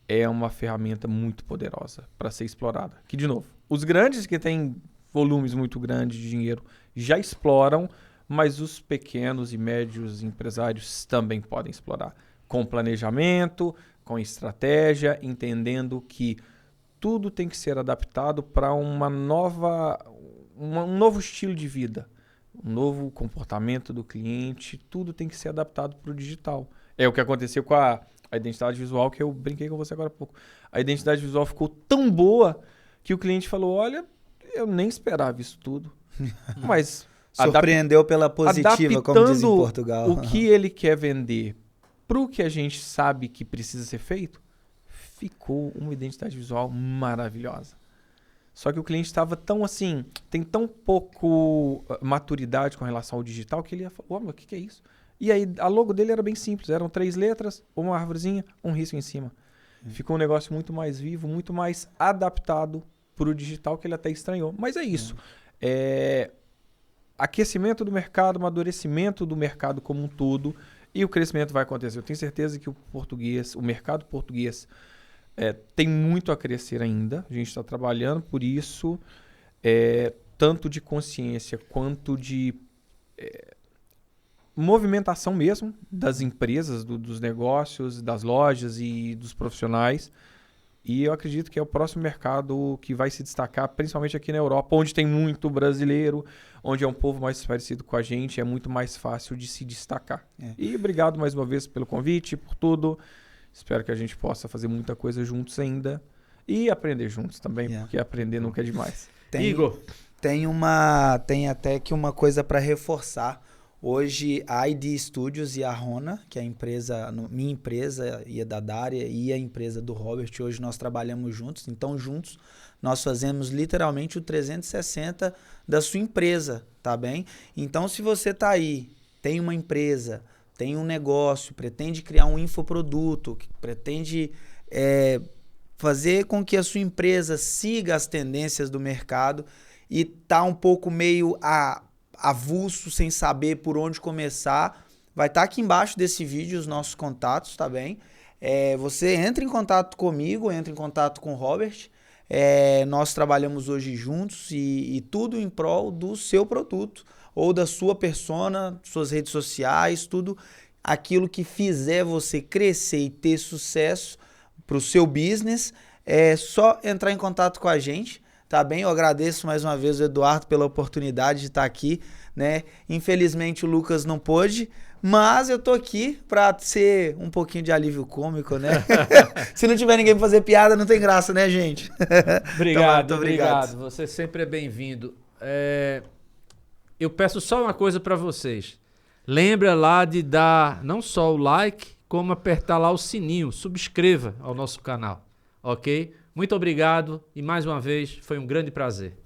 Speaker 1: é uma ferramenta muito poderosa para ser explorada. Que, de novo, os grandes que têm volumes muito grandes de dinheiro já exploram, mas os pequenos e médios empresários também podem explorar. Com planejamento, com estratégia, entendendo que tudo tem que ser adaptado para um novo estilo de vida. Um novo comportamento do cliente, tudo tem que ser adaptado para o digital. É o que aconteceu com a identidade visual, que eu brinquei com você agora há pouco. A identidade visual ficou tão boa que o cliente falou, olha, eu nem esperava isso tudo. Mas
Speaker 3: surpreendeu pela positiva, como diz em Portugal.
Speaker 1: O que ele quer vender para o que a gente sabe que precisa ser feito, ficou uma identidade visual maravilhosa. Só que o cliente estava tão assim, tem tão pouco maturidade com relação ao digital que ele ia falar, mas o que é isso? E aí a logo dele era bem simples, eram 3 letras, uma árvorezinha, um risco em cima. Ficou um negócio muito mais vivo, muito mais adaptado para o digital, que ele até estranhou. Mas é isso. Aquecimento do mercado, amadurecimento do mercado como um todo, e o crescimento vai acontecer. Eu tenho certeza que o mercado português tem muito a crescer ainda. A gente está trabalhando por isso, tanto de consciência quanto de movimentação mesmo das empresas, dos negócios, das lojas e dos profissionais. E eu acredito que é o próximo mercado que vai se destacar, principalmente aqui na Europa, onde tem muito brasileiro, onde é um povo mais parecido com a gente, é muito mais fácil de se destacar. E obrigado mais uma vez pelo convite, por tudo. Espero que a gente possa fazer muita coisa juntos ainda e aprender juntos também, porque aprender nunca é demais.
Speaker 2: Igor,
Speaker 3: tem até que uma coisa para reforçar. Hoje a ID Studios e a Rona, que é a empresa, minha empresa e a da Dária e a empresa do Robert, hoje nós trabalhamos juntos. Então juntos nós fazemos literalmente o 360 da sua empresa, tá bem? Então se você tá aí, tem uma empresa, tem um negócio, pretende criar um infoproduto, pretende fazer com que a sua empresa siga as tendências do mercado e tá um pouco meio avulso, sem saber por onde começar, vai estar aqui embaixo desse vídeo os nossos contatos, tá bem? Você entra em contato comigo, entra em contato com o Robert, nós trabalhamos hoje juntos e tudo em prol do seu produto ou da sua persona, suas redes sociais, tudo aquilo que fizer você crescer e ter sucesso para o seu business, é só entrar em contato com a gente. Tá bem? Eu agradeço mais uma vez o Eduardo pela oportunidade de estar aqui, né? Infelizmente o Lucas não pôde, mas eu tô aqui para ser um pouquinho de alívio cômico, né? Se não tiver ninguém pra fazer piada, não tem graça, né, gente?
Speaker 2: Obrigado,
Speaker 3: então,
Speaker 2: obrigado. Você sempre é bem-vindo. Eu peço só uma coisa para vocês. Lembra lá de dar não só o like, como apertar lá o sininho. Subscreva ao nosso canal, ok? Muito obrigado e mais uma vez foi um grande prazer.